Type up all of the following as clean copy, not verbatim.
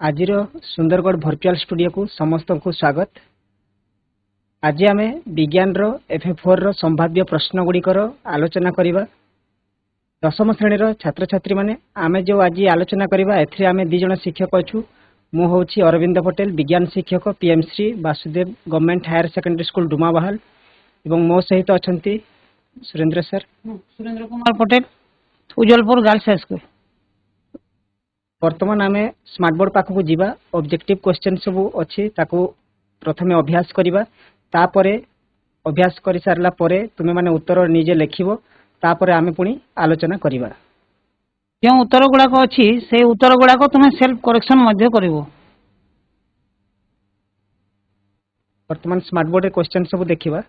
ଆଜିର ସୁନ୍ଦରଗଡ଼ ଭର୍ଚୁଆଲ ଷ୍ଟୁଡିଓକୁ ସମସ୍ତଙ୍କୁ ସ୍ୱାଗତ। ଆଜି ଆମେ ବିଜ୍ଞାନର FF4ର ସମ୍ଭାବ୍ୟ ପ୍ରଶ୍ନଗୁଡ଼ିକର ଆଲୋଚନା କରିବା। ଦଶମ ଶ୍ରେଣୀର ଛାତ୍ରଛାତ୍ରୀମାନେ ଆମେ ଯେଉଁ ଆଜି ଆଲୋଚନା କରିବା ଏଥିରେ ଆମେ ଦୁଇ ଜଣ ଶିକ୍ଷକ ଅଛୁ। ମୁଁ ହେଉଛି ଅରବିନ୍ଦ ପଟେଲ, ବିଜ୍ଞାନ ଶିକ୍ଷକ, PMଶ୍ରୀ Basudev government higher secondary school Dumabahal, ଏବଂ ମୋ ସହିତ ଅଛନ୍ତି Surendra sir. Surendra Kumar Patel, Ujjalpur girls high school. ବର୍ତ୍ତମାନ ଆମେ ସ୍ମାର୍ଟ ବୋର୍ଡ ପାଖକୁ ଯିବା। ଅବଜେକ୍ଟିଭ କ୍ୱେଶ୍ଚନ ସବୁ ଅଛି, ତାକୁ ପ୍ରଥମେ ଅଭ୍ୟାସ କରିବା। ତାପରେ ଅଭ୍ୟାସ କରିସାରିଲା ପରେ ତୁମେମାନେ ଉତ୍ତର ନିଜେ ଲେଖିବ। ତାପରେ ଆମେ ପୁଣି ଆଲୋଚନା କରିବା। ଯେଉଁ ଉତ୍ତର ଗୁଡାକ ଅଛି সেই ଉତ୍ତର ଗୁଡାକ ତୁମେ ସେଲ୍ଫ କରେକ୍ସନ ମଧ୍ୟ କରିବ। ବର୍ତ୍ତମାନ ସ୍ମାର୍ଟ ବୋର୍ଡରେ କ୍ୱେଶ୍ଚନ ସବୁ ଦେଖିବା।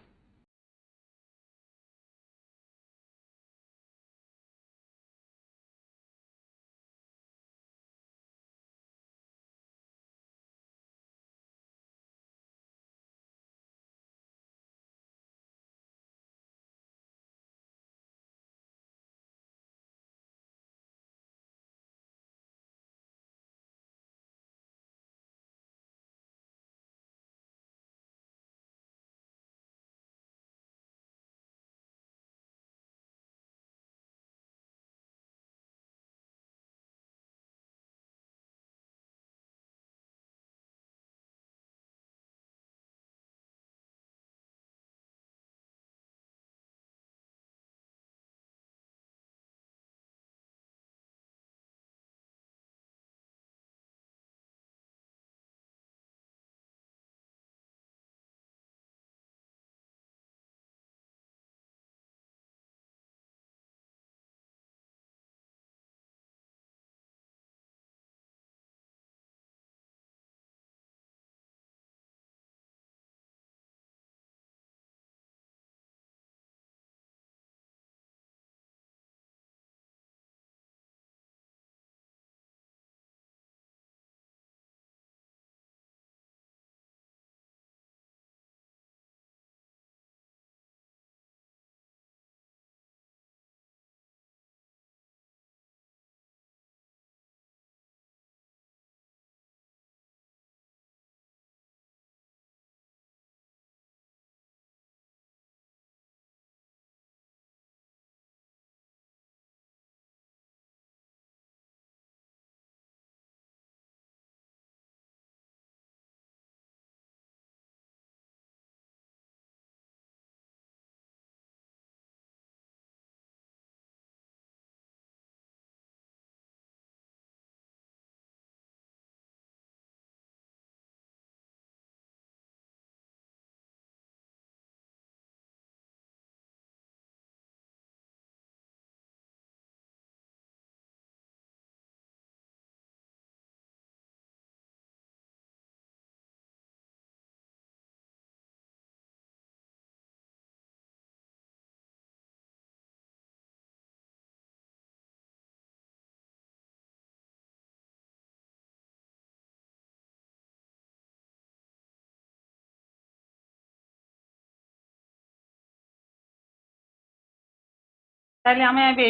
তাহলে ଆମେ ଏବେ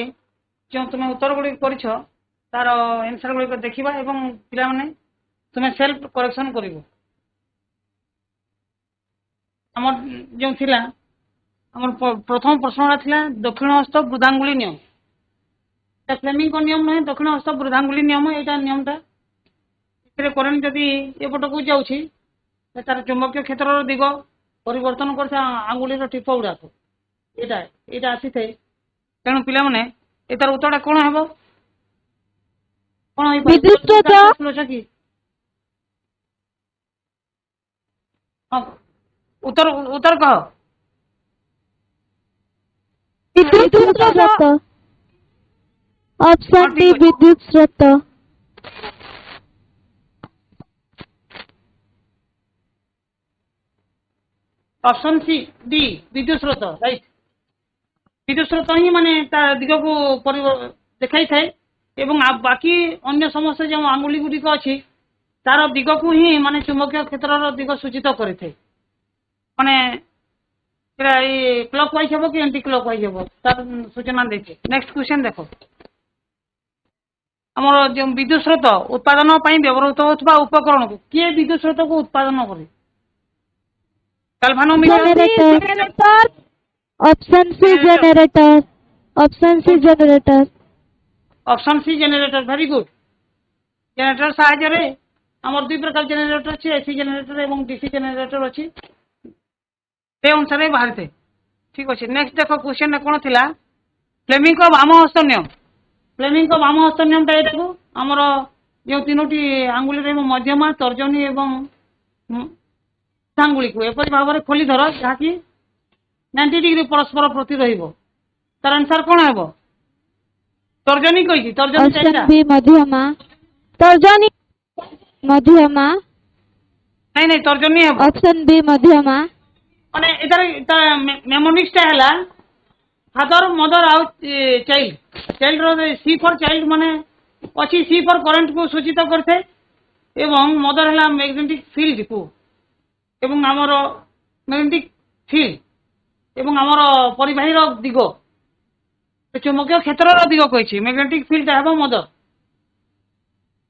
ଯେଉଁ ତୁମେ ଉତ୍ତର ଗୁଡ଼ିକ କରିଛ ତାର ଆନ୍ସର ଗୁଡ଼ିକ ଦେଖିବା ଏବଂ ପିଲାମାନେ ତୁମେ ସେଲ୍ଫ କରେକ୍ସନ କରିବ। ଆମର ଯେଉଁ ଥିଲା ଆମର ପ୍ରଥମ ପ୍ରଶ୍ନଟା ଥିଲା ଦକ୍ଷିଣ ହସ୍ତ ବୃଦ୍ଧାଙ୍ଗୁଳି ନିୟମ। এটা ଫ୍ଲେମିଂଙ୍କ ନିୟମ ନୁହେଁ, ଦକ୍ଷିଣ ହସ୍ତ ବୃଦ୍ଧାଙ୍ଗୁଳି ନିୟମ। ଏଇଟା ନିୟମଟା ଏଥିରେ କରେଣ୍ଟ ଯଦି ଏପଟକୁ ଯାଉଛି ତାର ଚୁମ୍ବକୀୟ କ୍ଷେତ୍ରର ଦିଗ ପରିବର୍ତ୍ତନ କରିଥାଏ ଆଙ୍ଗୁଳିର ଟିପ ଗୁଡାକ। ଏଇଟା ଆସିଥାଏ। ତେଣୁ ପିଲାମାନେ ଏତାର ଉତ୍ତରଟା କଣ ହେବ? କଣ ହେଇପାରେ କି? ଉତ୍ତର କହ। विद्युत स्रोत। ऑप्शन डी विद्युत स्रोत। ऑप्शन सी डी विद्युत स्रोत, राइट। विद्युत स्रोत ही माने ता दिग को देखाई थाए एवं बाकी अन्य समस्त जो आंगुली गुड़िक अच्छी तार दिग को ही माने चुंबकीय क्षेत्र दिग सूचित करें। माने क्लॉक वाइज हम कि एंटी क्लॉक वाइज हम तार सूचना देखे। नेक्स्ट क्वेश्चन देखो। ଆମର ଯେଉଁ ବିଦ୍ୟୁତ ସ୍ରୋତ ଉତ୍ପାଦନ ପାଇଁ ବ୍ୟବହୃତ ହେଉଥିବା ଉପକରଣକୁ କିଏ ବିଦ୍ୟୁତ ସ୍ରୋତକୁ ଉତ୍ପାଦନ କରେ? Galvanometer, Generator. Option C generator. Option C generator. Option C generator. Very good. Generator সাহায্যে আমার দুই প্রকার জেনারেটর আছে, এসি জেনারেটর এবং ডিসি জেনারেটর আছে, সেই অনুসারে বাহারিতে। ঠিক আছে, নেক্সট দেখো কোশ্চেন কোন লা? ফ্লেমিঙ্গ বামহস্ত নিয়ম। ফ্লেমিঙ্গ বামহস্ত নিয়মটা এটাକୁ ଆମର ଯେଉଁ ତିନୋଟି ଆଙ୍ଗୁଳିରେ ମଧ୍ୟମା, ତର୍ଜନୀ ଏବଂ ଆଙ୍ଗୁଳିକୁ ଏପରି ଭାବରେ ଖୋଲି ଧର ଯାହାକି 90 ଡିଗ୍ରୀ ପରସ୍ପର ପ୍ରତି ରହିବ। ତାର ଆନ୍ସର କଣ ହେବ? ତର୍ଜନୀ କହିଛି, ତର୍ଜନୀ Option ଚାରିଟା। B ମଧ୍ୟମା। ତର୍ଜନୀ ମଧ୍ୟମା। ନାଇଁ ନାଇଁ, ତର୍ଜନୀ ହେବ। Option B ମଧ୍ୟମା। ମାନେ ଏଟାର ମେମୋନିକ୍ସଟା ହେଲା ଫାଦର, ମଦର ଆଉ ଚାଇଲ୍ଡ। ଚାଇଲ୍ଡର ସି ଫର ଚାଇଲ୍ଡ ମାନେ ଅଛି, ସି ଫର କରେଣ୍ଟକୁ ସୂଚିତ କରିଥାଏ ଏବଂ ମଦର ହେଲା ମ୍ୟାଗ୍ନେଟିକ୍ ଫିଲ୍ଡକୁ ଏବଂ ଆମର ମ୍ୟାଗ୍ନେଟିକ୍ ଫିଲ୍ଡ ଏବଂ ଆମର ପରିବାହୀର ଦିଗ, ଚୁମ୍ବକୀୟ କ୍ଷେତ୍ରର ଦିଗ କହିଛି। ମ୍ୟାଗ୍ନେଟିକ୍ ଫିଲ୍ଡଟା ହେବ ମଦର,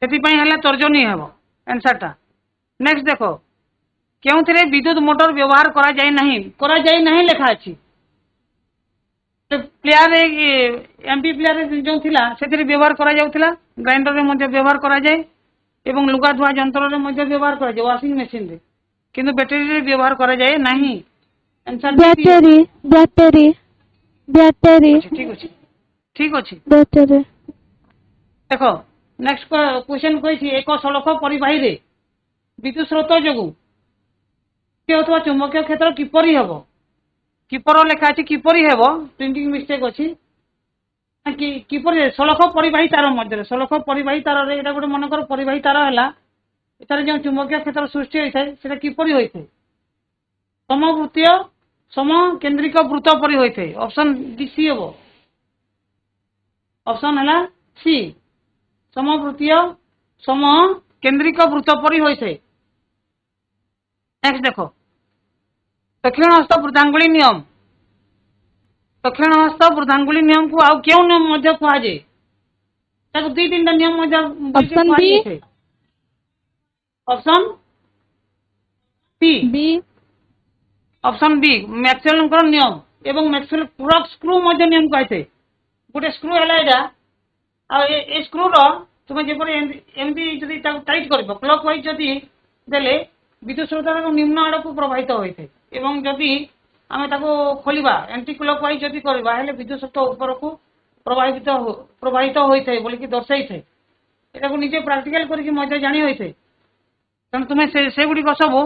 ସେଥିପାଇଁ ହେଲା ତର୍ଜନୀ ହେବ ଆନ୍ସରଟା। ନେକ୍ସଟ ଦେଖ, କେଉଁଥିରେ ବିଦ୍ୟୁତ ମୋଟର ବ୍ୟବହାର କରାଯାଇ ନାହିଁ ଲେଖା ଅଛି। ପ୍ଲେୟାର ଏମ୍ପି ପ୍ଲେୟାର ଯେଉଁ ଥିଲା ସେଥିରେ ବ୍ୟବହାର କରାଯାଉଥିଲା, ଗ୍ରାଇଣ୍ଡରରେ ମଧ୍ୟ ବ୍ୟବହାର କରାଯାଏ ଏବଂ ଲୁଗା ଧୁଆ ଯନ୍ତ୍ରରେ ମଧ୍ୟ ବ୍ୟବହାର କରାଯାଏ, ୱାସିଂ ମେସିନରେ, କିନ୍ତୁ ବ୍ୟାଟେରୀରେ ବ୍ୟବହାର କରାଯାଏ ନାହିଁ। ବ୍ୟାଟେରୀ। ବ୍ୟାଟେରୀ। ବ୍ୟାଟେରୀ। ଠିକ ଅଛି, ଠିକ ଅଛି। ବ୍ୟାଟେରୀ। ଦେଖ ନେକ୍ସଟ କ୍ୱେଶ୍ଚନ କହିଛି, ଏକ ସଳଖ ପରିବାହୀରେ ବିଦ୍ୟୁତ ସ୍ରୋତ ଯୋଗୁଁ ହେଉଥିବା ଚୁମ୍ବକୀୟ କ୍ଷେତ୍ର କିପରି ହେବ? କିପର ଲେଖା ଅଛି, କିପରି ହେବ, ପ୍ରିଣ୍ଟିଂ ମିଷ୍ଟେକ୍ ଅଛି। କିପରି ସଳଖ ପରିବାହୀ ତାର ମଧ୍ୟରେ, ସଳଖ ପରିବାହୀ ତାରରେ ଏଇଟା ଗୋଟେ ମନେକର ପରିବାହୀ ତାର ହେଲା, ଏଠାରେ ଯେଉଁ ଚୁମ୍ବକୀୟ କ୍ଷେତ୍ର ସୃଷ୍ଟି ହୋଇଥାଏ ସେଟା କିପରି ହୋଇଥାଏ? ସମବୃତ୍ତୀୟ ସମକେନ୍ଦ୍ରିକ ବୃତ୍ତ ପରି ହୋଇଥାଏ। ଅପସନ ଡି ସି ହେବ। ଅପସନ ହେଲା ସି, ସମବୃତ୍ତୀୟ ସମକେନ୍ଦ୍ରିକ ବୃତ୍ତ ପରି ହୋଇଥାଏ। ନେକ୍ସଟ ଦେଖ, ଦକ୍ଷିଣ ହସ୍ତ ବୃଦ୍ଧାଙ୍ଗୁଳି ନିୟମ। ଦକ୍ଷିଣ ହସ୍ତ ବୃଦ୍ଧାଙ୍ଗୁଳି ନିୟମକୁ ଆଉ କେଉଁ ନିୟମ ମଧ୍ୟ କୁହାଯାଏ? ତାକୁ ଦୁଇ ତିନିଟା ନିୟମ ମଧ୍ୟ Option B। କୁହାଯାଇଥାଏ। Option B। ଅପସନ ବି ମ୍ୟାକ୍ସୱେଲଙ୍କର ନିୟମ ଏବଂ ମ୍ୟାକ୍ସୱେଲ କ୍ଲକ୍ ସ୍କ୍ରୁ ମଧ୍ୟ ନିୟମ କୁହାଯାଇଥାଏ। ଗୋଟେ ସ୍କ୍ରୁ ହେଲା ଏଇଟା, ଆଉ ଏ ସ୍କ୍ରୁର ତୁମେ ଯେପରି ଏମିତି ଯଦି ତାକୁ ଟାଇଟ୍ କରିବ, କ୍ଲକ୍ ୱାଇଜ୍ ଯଦି ଦେଲେ ବିଦ୍ୟୁତ ସ୍ରୋତ ନିମ୍ନ ଆଡ଼କୁ ପ୍ରବାହିତ ହୋଇଥାଏ ଏବଂ ଯଦି ଆମେ ତାକୁ ଖୋଲିବା ଏଣ୍ଟି କ୍ଲକ୍ ୱାଇଜ୍ ଯଦି କରିବା ହେଲେ ବିଦ୍ୟୁତ ସ୍ରୋତ ଉପରକୁ ପ୍ରବାହିତ ହୋଇଥାଏ ବୋଲିକି ଦର୍ଶାଇଥାଏ। ଏଟାକୁ ନିଜେ ପ୍ରାକ୍ଟିକାଲ କରିକି ମଧ୍ୟ ଜାଣି ହୋଇଥାଏ। ତେଣୁ ତୁମେ ସେଗୁଡ଼ିକ ସବୁ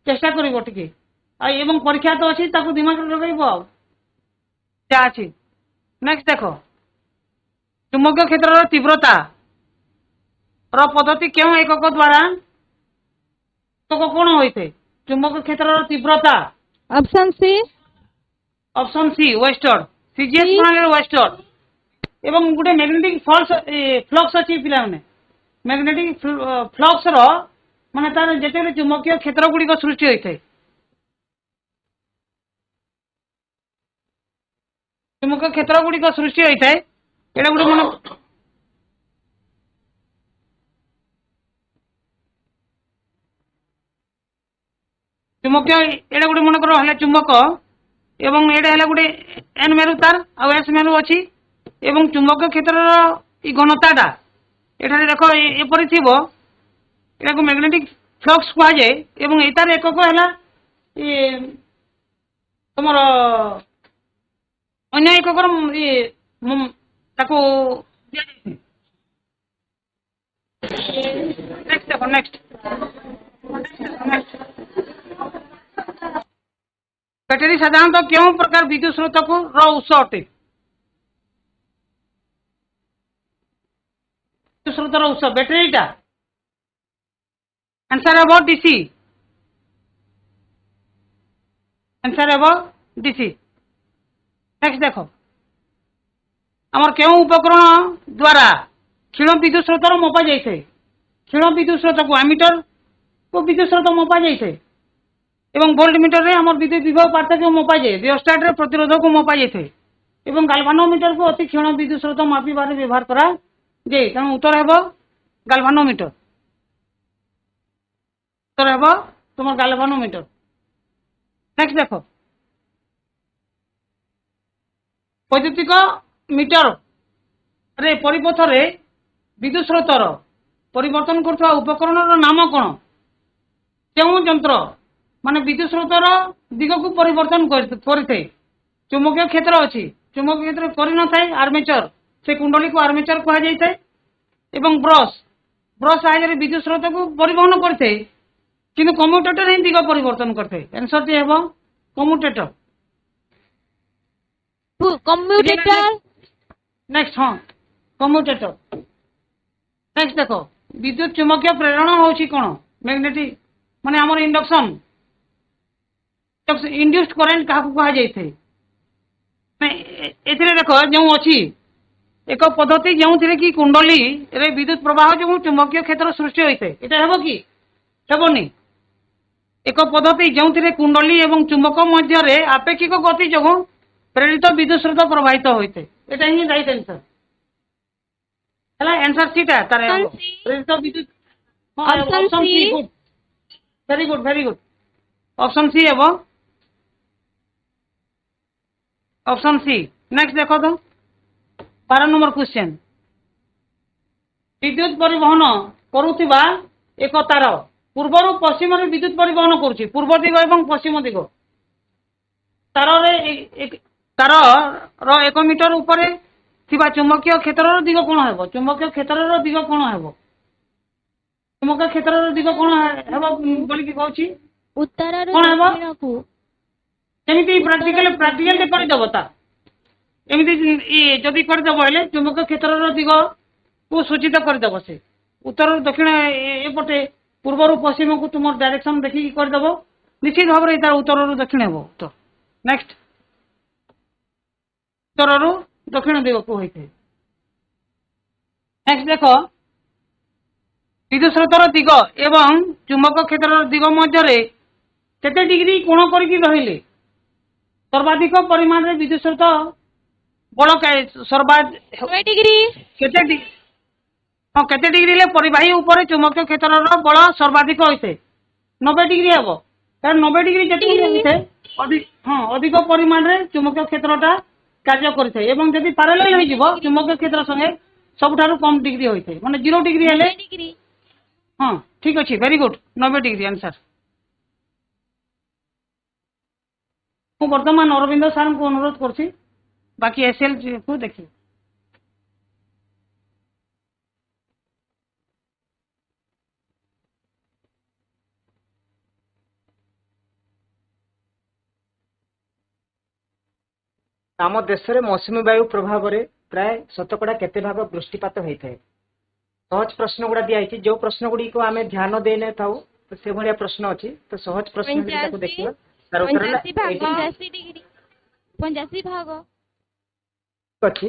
ଚେଷ୍ଟା କରିବ ଟିକେ, ଆଉ ଏବଂ ପରୀକ୍ଷା ତ ଅଛି ତାକୁ ଦିମାଗରେ ଲଗାଇବ ଆଉ ଯାହା ଅଛି। ନେକ୍ସଟ ଦେଖ, ଚୁମ୍ବକୀୟ କ୍ଷେତ୍ରର ତୀବ୍ରତା ର ପଦ୍ଧତି କେଉଁ ଏକକ ଦ୍ୱାରା କଣ ହୋଇଥାଏ? ଚୁମ୍ବକୀୟ କ୍ଷେତ୍ରର ତୀବ୍ରତା। Option C। ଅପସନ ସି ୱେଷ୍ଟର୍ଡ, ସିଜିଏସ୍ ପ୍ରଣାଳୀର ୱେଷ୍ଟର୍ଡ ଏବଂ ଗୋଟେ ମ୍ୟାଗ୍ନେଟିକ୍ ଫ୍ଲକ୍ସ ଅଛି ପିଲାମାନେ। ମ୍ୟାଗ୍ନେଟିକ୍ ଫ୍ଲକ୍ସର ମାନେ ତାର ଯେତେବେଳେ ଚୁମ୍ବକୀୟ କ୍ଷେତ୍ର ଗୁଡ଼ିକ ସୃଷ୍ଟି ହୋଇଥାଏ, ଚୁମ୍ବକୀୟ କ୍ଷେତ୍ର ଗୁଡ଼ିକ ସୃଷ୍ଟି ହୋଇଥାଏ, ଏଇଟା ଗୋଟେ ମନେ ଚୁମ୍ବକୀୟ ଏଇଟା ଗୋଟେ ମନେକର ହେଲା ଚୁମ୍ବକ ଏବଂ ଏଇଟା ହେଲା ଗୋଟେ ଏନ୍ ମେରୁ ତାର ଆଉ ଏସ୍ ମେରୁ ଅଛି ଏବଂ ଚୁମ୍ବକୀୟ କ୍ଷେତ୍ରର ଏଇ ଘନତାଟା ଏଠାରେ ଦେଖ ଏପରି ଥିବ, ଏଟାକୁ ମ୍ୟାଗ୍ନେଟିକ୍ ଫ୍ଲକ୍ସ କୁହାଯାଏ ଏବଂ ଏଇଟାର ଏକକ ହେଲା ତୁମର ଅନ୍ୟ ଏକକର ତାକୁ ଦିଆଯାଇଥାଏ। ନେକ୍ସଟ ଦେଖ, ନେକ୍ସଟ ବ୍ୟାଟେରୀ ସାଧାରଣତଃ କେଉଁ ପ୍ରକାର ବିଦ୍ୟୁତ ସ୍ରୋତକୁ ର ଉତ୍ସ ଅଟେ? ବିଦ୍ୟୁତ ସ୍ରୋତର ଉତ୍ସ ବ୍ୟାଟେରୀଟା ଆନ୍ସର ହେବ ଡିସି। ଆନ୍ସର ହେବ ଡିସି। ନେକ୍ସଟ ଦେଖ, ଆମର କେଉଁ ଉପକରଣ ଦ୍ୱାରା କ୍ଷୀଣ ବିଦ୍ୟୁତ ସ୍ରୋତର ମପା ଯାଇଥାଏ? କ୍ଷୀଣ ବିଦ୍ୟୁତ ସ୍ରୋତକୁ ଆମିଟରକୁ ବିଦ୍ୟୁତ ସ୍ରୋତ ମପା ଯାଇଥାଏ ଏବଂ ଭୋଲ୍ଟ ମିଟରରେ ଆମର ବିଦ୍ୟୁତ ବିଭବ ପାର୍ଥକ୍ୟ ମପାଯାଏ, ରିଓଷ୍ଟାଟରେ ପ୍ରତିରୋଧକୁ ମପା ଯାଇଥାଏ ଏବଂ ଗାଲଭାନୋମିଟରକୁ ଅତି କ୍ଷୀଣ ବିଦ୍ୟୁତ ସ୍ରୋତ ମାପିବାରେ ବ୍ୟବହାର ଯେ ତେଣୁ ଉତ୍ତର ହେବ ଗାଲଭାନୋମିଟର। ଉତ୍ତର ହେବ ତୁମର ଗାଲଭାନୋମିଟର। ନେକ୍ସଟ ଦେଖ, ବୈଦ୍ୟୁତିକ ମିଟର ରେ ପରିପଥରେ ବିଦ୍ୟୁତ ସ୍ରୋତର ପରିବର୍ତ୍ତନ କରୁଥିବା ଉପକରଣର ନାମ କ'ଣ? କେଉଁ ଯନ୍ତ୍ର ମାନେ ବିଦ୍ୟୁତ ସ୍ରୋତର ଦିଗକୁ ପରିବର୍ତ୍ତନ କରିଥାଏ? ଚୁମ୍ବକୀୟ କ୍ଷେତ୍ର ଅଛି, ଚୁମ୍ବକୀୟ କ୍ଷେତ୍ର କରିନଥାଏ ଆର୍ମେଚର, ସେ କୁଣ୍ଡଳୀକୁ ଆର୍ମେଚର କୁହାଯାଇଥାଏ। ଏବଂ ବ୍ରସ୍ ସାହାଯ୍ୟରେ ବିଦ୍ୟୁତ ସ୍ରୋତକୁ ପରିବହନ କରିଥାଏ, କିନ୍ତୁ କମ୍ୟୁଟେଟର ହିଁ ଦିଗ ପରିବର୍ତ୍ତନ କରିଥାଏ। ଆନ୍ସରଟି ହେବ କମ୍ୟୁଟେଟର। କମ୍ୟୁଟେଟର। ନେକ୍ସଟ, ହଁ କମ୍ୟୁଟେଟର। ନେକ୍ସଟ ଦେଖ, ବିଦ୍ୟୁତ ଚୁମ୍ବକୀୟ ପ୍ରେରଣ ହେଉଛି କ'ଣ? ମ୍ୟାଗ୍ନେଟିକ ମାନେ ଆମର ଇଣ୍ଡକ୍ସନ। ଇଣ୍ଡ୍ୟୁସ୍ଡ କରେଣ୍ଟ କାହାକୁ କୁହାଯାଇଥାଏ? ଏଥିରେ ଦେଖ ଯେଉଁ ଅଛି ଏକ ପଦ୍ଧତି ଯେଉଁଥିରେ କି କୁଣ୍ଡଳୀରେ ବିଦ୍ୟୁତ ପ୍ରବାହ ଯୋଗୁଁ ଚୁମ୍ବକୀୟ କ୍ଷେତ୍ର ସୃଷ୍ଟି ହୋଇଥାଏ। ଏଇଟା ହେବ କି? ହେବନି। ଏକ ପଦ୍ଧତି ଯେଉଁଥିରେ କୁଣ୍ଡଳୀ ଏବଂ ଚୁମ୍ବକ ମଧ୍ୟରେ ଆପେକ୍ଷିକ ଗତି ଯୋଗୁଁ ପ୍ରେରିତ ବିଦ୍ୟୁତ ସ୍ରୋତ ପ୍ରବାହିତ ହୋଇଥାଏ। ଏଇଟା ହିଁ ରାଇଟ୍ ଆନ୍ସର ହେଲା। ଆନ୍ସର ସିଟା ତାର ପ୍ରେରିତ ବିଦ୍ୟୁତ। Option C. Good, very good, very good. Option C ହେବ, ଅପସନ ସି। ନେକ୍ସଟ ଦେଖ ତ 12 ନମ୍ବର କ୍ୱେଶ୍ଚନ। ବିଦ୍ୟୁତ ପରିବହନ କରୁଥିବା ଏକ ତାର ପୂର୍ବରୁ ପଶ୍ଚିମରେ ବିଦ୍ୟୁତ ପରିବହନ କରୁଛି, ପୂର୍ବ ଦିଗ ଏବଂ ପଶ୍ଚିମ ଦିଗ। ତାରର 1 ମିଟର ଉପରେ ଥିବା ଚୁମ୍ବକୀୟ କ୍ଷେତ୍ରର ଦିଗ କ'ଣ ହେବ? ଚୁମ୍ବକୀୟ କ୍ଷେତ୍ରର ଦିଗ କ'ଣ ହେବ? ଚୁମ୍ବକୀୟ କ୍ଷେତ୍ରର ଦିଗ କ'ଣ ହେବ ବୋଲିକି କହୁଛି? ଉତ୍ତରରୁ କ'ଣ ହେବ? ଦକ୍ଷିଣକୁ। କେମିତି ପ୍ରାକ୍ଟିକାଲ କରିଦେବ ତା ଏମିତି ଯଦି କରିଦେବ ହେଲେ ଚୁମ୍ବକୀୟ କ୍ଷେତ୍ରର ଦିଗକୁ ସୂଚିତ କରିଦେବ। ସେ ଉତ୍ତରରୁ ଦକ୍ଷିଣ ଏପଟେ ପୂର୍ବରୁ ପଶ୍ଚିମକୁ ତୁମର ଡାଇରେକ୍ସନ ଦେଖିକି କରିଦେବ, ନିଶ୍ଚିତ ଭାବରେ ତାର ଉତ୍ତରରୁ ଦକ୍ଷିଣ ହେବ ଉତ୍ତର। ନେକ୍ସଟ, ଉତ୍ତରରୁ ଦକ୍ଷିଣ ଦିଗକୁ ହୋଇଥାଏ। ନେକ୍ସଟ ଦେଖ, ବିଦ୍ୟୁତ ସ୍ରୋତର ଦିଗ ଏବଂ ଚୁମ୍ବକ କ୍ଷେତ୍ରର ଦିଗ ମଧ୍ୟରେ କେତେ ଡିଗ୍ରୀ କୋଣ କରିକି ରହିଲେ ସର୍ବାଧିକ ପରିମାଣରେ ବିଦ୍ୟୁତ ସ୍ରୋତ ବଳ କେତେ ଡିଗ୍ରୀ ହେଲେ ପରିବାହୀ ଉପରେ ଚୁମ୍ବକୀୟ କ୍ଷେତ୍ରର ବଳ ସର୍ବାଧିକ ହୋଇଥାଏ? 90 ଡିଗ୍ରୀ ହେବ। କାରଣ 90 ଡିଗ୍ରୀ ଯେତିକି ହୋଇଥାଏ ଅଧିକ ପରିମାଣରେ ଚୁମ୍ବକୀୟ କ୍ଷେତ୍ରଟା କାର୍ଯ୍ୟ କରିଥାଏ ଏବଂ ଯଦି ପାରାଲେଲ ହୋଇଯିବ ଚୁମ୍ବକୀୟ କ୍ଷେତ୍ର ସଙ୍ଗେ ସବୁଠାରୁ କମ୍ ଡିଗ୍ରୀ ହୋଇଥାଏ, ମାନେ 0 ଡିଗ୍ରୀ ହେଲେ। ହଁ ଠିକ ଅଛି, ଭେରି ଗୁଡ୍, 90 ଡିଗ୍ରୀ ଆନ୍ସର। ମୁଁ ବର୍ତ୍ତମାନ ଅରବିନ୍ଦ ସାର୍ଙ୍କୁ ଅନୁରୋଧ କରୁଛି ବାକି ଏସ୍ଏଲ୍ କୁ ଦେଖିବେ। ଆମ ଦେଶରେ ମୌସୁମୀ ବାୟୁ ପ୍ରଭାବରେ ପ୍ରାୟ ଶତକଡ଼ା କେତେ ଭାଗ ବୃଷ୍ଟିପାତ ହୋଇଥାଏ? ସହଜ ପ୍ରଶ୍ନ ଗୁଡ଼ା ଦିଆଯାଇଛି, ଯୋଉ ପ୍ରଶ୍ନ ଗୁଡ଼ିକୁ ଆମେ ଧ୍ୟାନ ଦେଇନଥାଉ ତ ସେଭଳିଆ ପ୍ରଶ୍ନ ଅଛି। ତ ସହଜ ପ୍ରଶ୍ନ ତାକୁ ଦେଖିବା, ତାର ଉତ୍ତର ହେଲା 85 ଡିଗ୍ରୀ। 85 ଭାଗ ଅଛି।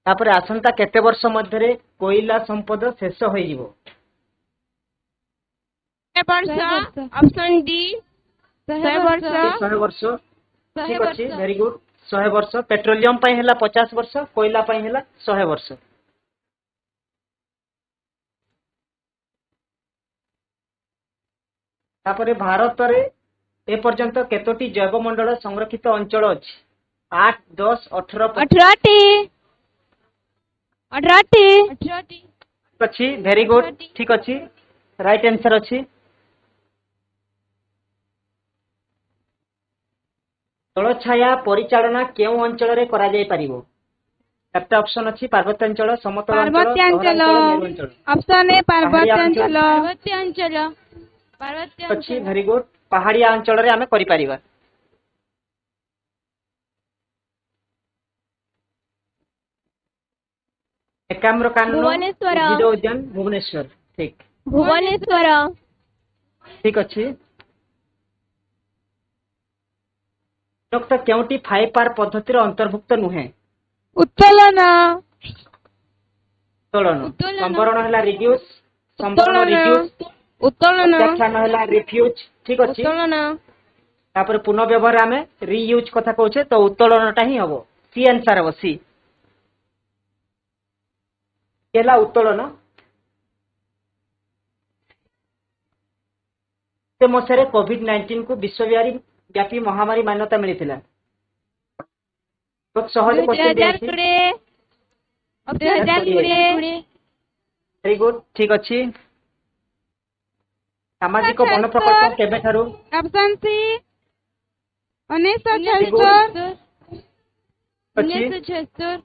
ତାପରେ ଆସନ୍ତା କେତେ ବର୍ଷ ମଧ୍ୟରେ କୋଇଲା ସମ୍ପଦ ଶେଷ ହୋଇଯିବ? ଅପସନ ଡି 100 ବର୍ଷ। 100 ବର୍ଷ, ଠିକ ଅଛି, ଭେରି ଗୁଡ୍। 100 ବର୍ଷ। ପେଟ୍ରୋଲିୟମ ପାଇଁ ହେଲା 50 ବର୍ଷ, କୋଇଲା ପାଇଁ ହେଲା 100 ବର୍ଷ। ତାପରେ ଭାରତରେ ଏପର୍ଯ୍ୟନ୍ତ କେତୋଟି ଜୈବମଣ୍ଡଳ ସଂରକ୍ଷିତ ଅଞ୍ଚଳ ଅଛି? 8, 10, 18, 18ଟି। ଅଛି, ଭେରି ଗୁଡ୍, ଠିକ ଅଛି, ରାଇଟ୍ ଆନ୍ସର ଅଛି। ଜଳଛାୟା ପରିଚାଳନା କେଉଁ ଅଞ୍ଚଳରେ କରାଯାଇ ପାରିବ? 4ଟା ଅପସନ ଅଛି, ପାର୍ବତ୍ୟାଞ୍ଚଳ, ସମତଳ ଅଞ୍ଚଳ, ପାର୍ବତ୍ୟାଞ୍ଚଳ। ସହରାଞ୍ଚଳ, ମେରୁ ଅଞ୍ଚଳ। ଅପସନ ଏ ପାର୍ବତ୍ୟାଞ୍ଚଳ। ଅଛି, ଭେରି ଗୁଡ୍, ପାହାଡିଆ ଅଞ୍ଚଳରେ ଆମେ କରିପାରିବା। ଏକାମ୍ର କାନନ ଭୁବନେଶ୍ୱର। ଉଦ୍ଭିଦ ଉଦ୍ୟାନ ଭୁବନେଶ୍ୱର, ଠିକ ଭୁବନେଶ୍ୱର। ଠିକ ଅଛି। ନିମ୍ନୋକ୍ତ କେଉଁଟି 5R ପଦ୍ଧତିର ଅନ୍ତର୍ଭୁକ୍ତ ନୁହେଁ? ଉତ୍ତୋଳନ। ଉତ୍ତୋଳନ। ସମ୍ବରଣ ହେଲା ରିଡ୍ୟୁସ, ସମ୍ବରଣ ରିଡ୍ୟୁସ, ଉତ୍ତୋଳନ। ପ୍ରତ୍ୟାଖ୍ୟାନ ହେଲା ରିଫ୍ୟୁଜ, ଠିକ ଅଛି। ଉତ୍ତୋଳନ। ତାପରେ ପୁନଃବ୍ୟବହାର ଆମେ ରିୟୁଜ କଥା କହୁଛେ, ତ ଉତ୍ତୋଳନଟା ହିଁ ହବ। ସି ଆନ୍ସର ହବ, ସି। केला उत्तोलन से मसीह कोविड-19 को विश्वव्यापी महामारी मान्यता मिली बहुत सहज क्वेश्चन 2020 वेरी गुड ठीक अच्छी सामाजिक वन प्रकल्प केबे ठारू ऑप्शन सी 1976 अच्छी 1976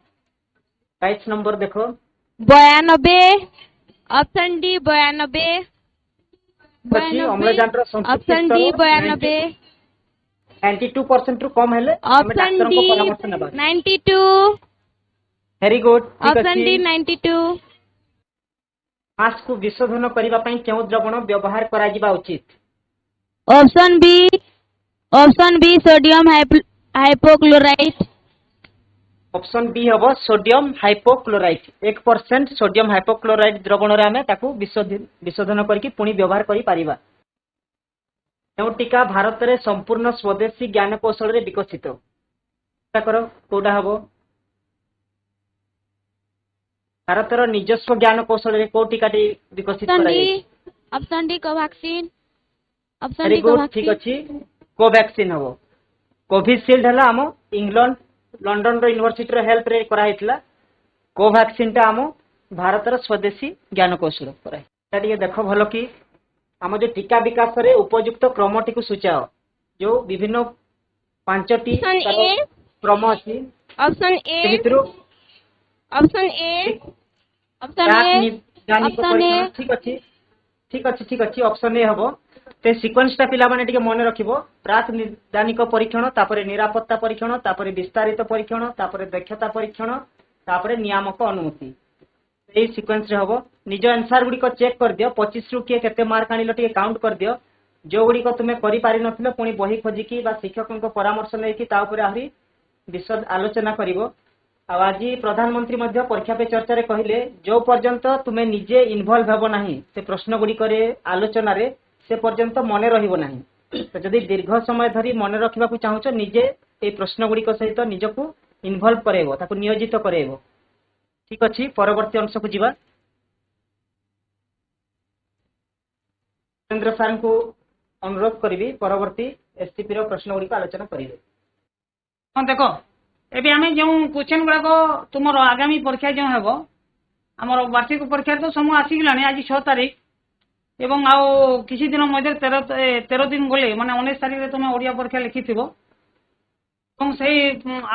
राइट नंबर देखो 92 ऑप्शन डी 92 अच्छी अम्लजान ऑप्शन डी 92 92% रु कम हेले ऑप्शन डी परामर्श नेबा 92 वेरी गुड ठीक ऑप्शन डी अच्छी 92 मास्क को विशोधन करबा पई केउ द्रवण व्यवहार करा जिबा उचित option B sodium hypochlorite option B हबो सोडियम हाइपोक्लोराइट 1% सोडियम हाइपोक्लोराइट द्रवण रे आमे ताकू विशोधन करके पुणी व्यवहार करि परिबा केउ टीका भारत रे संपूर्ण स्वदेशी ज्ञान कौशल रे विकसित करो कोडा हबो भारतर निजस्व ज्ञान कौशल रे को टीकाटी विकसित कराई option D Covaxin option very D good ठीक कोवैक्सीन अच्छी कोवैक्सीन हबो कोविशील्ड हला हम इंग्लैंड लंडन रो यूनिवर्सिटी रो हेल्प रे करा हितला कोवैक्सीन टा हम भारतर स्वदेशी ज्ञान कौशल कराई ता देखो भलो कि हम जो टीका विकास रे उपयुक्त क्रमटी को सूचाओ जो विभिन्न पांचटी क्रम अछि ऑप्शन ए भितरु option A option A option A ठीक अच्छी ऑप्शन ए हबो ते सीक्वेंस टा पिला माने टिके मन रखिबो प्राक निदानिक परीक्षण तापरे निरापत्ता परीक्षण तापरे विस्तारित परीक्षण तापरे दक्षता परीक्षण तापरे नियामक अनुमति एई सीक्वेंस रे हबो निज आंसर गुडी को चेक कर दियो 25 रु के केते मार्क आनिलो टिके काउंट कर दियो जो गुडी को तुमे करि पारि नथिलो पुनी बही खोजी की बा शिक्षकन को परामर्श नै की ता ऊपर आहुरी विशद आलोचना करिवो आज प्रधानमंत्री मध्य परीक्षा पे चर्चा रे कहले जो पर्यंत तुमे निजे इन्वॉल्व हेबो नाही से प्रश्न गुडी करे आलोचना रे से पर्यंत मने रहिबो नाही तो जदि दीर्घ समय धरी मने रखिबा को चाहूचो निजे ए प्रश्न गुडी को सहित निजको इन्वॉल्व करेबो ताको नियोजित करेबो ठीक अछि परवर्ती अंश को जीवा केंद्र सर को अनुरोध करिवि परवर्ती एसटीपी रो प्रश्न गुडी को आलोचना करिवे हां देखो एबे आमे जो क्वेश्चन गुड़ा को तुमर आगामी परीक्षा जो हेबो हमर वार्षिक परीक्षा तो समय आसी गलानी आज 6 तारीख एवं आओ किसी दिन मध्य 13 दिन गले माने 19 तारीख रे तुम ओडिया परीक्षा लिखिथिबो एवं सही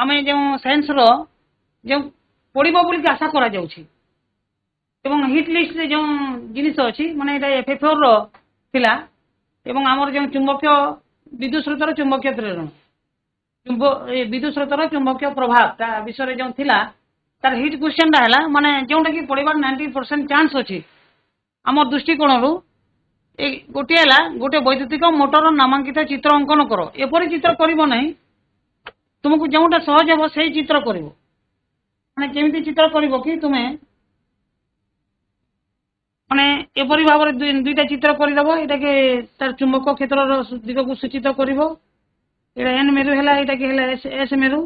आमे जो साइंस रो जो पढिबो बोली आशा करा जाउछि एवं हिट लिस्ट रे जो जिनिस अछि माने एटा एफ4 रो थिला एवं हमर जो चुंबकीय विद्युत स्रोतर चुंबकीय प्रेरण विद्युत स्रोतर चुंबकीय प्रभाव ता विषय जो थिला तार हिट क्वेश्चन ता हला माने जोंटा कि पढिबार 90% चांस अछि हमर दृष्टिकोण रु ए गोटे हला गोटे वैद्युतिक मोटर नामांकित चित्र अंकन करो एपरि चित्र करिवो नाही तुमको जोंटा सहज हो सेही चित्र करिवो माने केमिति चित्र करिवो कि तुमे माने एपरि भाव रे दुईटा चित्र करिदबो एटा के तार चुंबक क्षेत्र रो दिग को सूचित करिवो एटा एन मेरु हैला एटा के हैला एस मेरु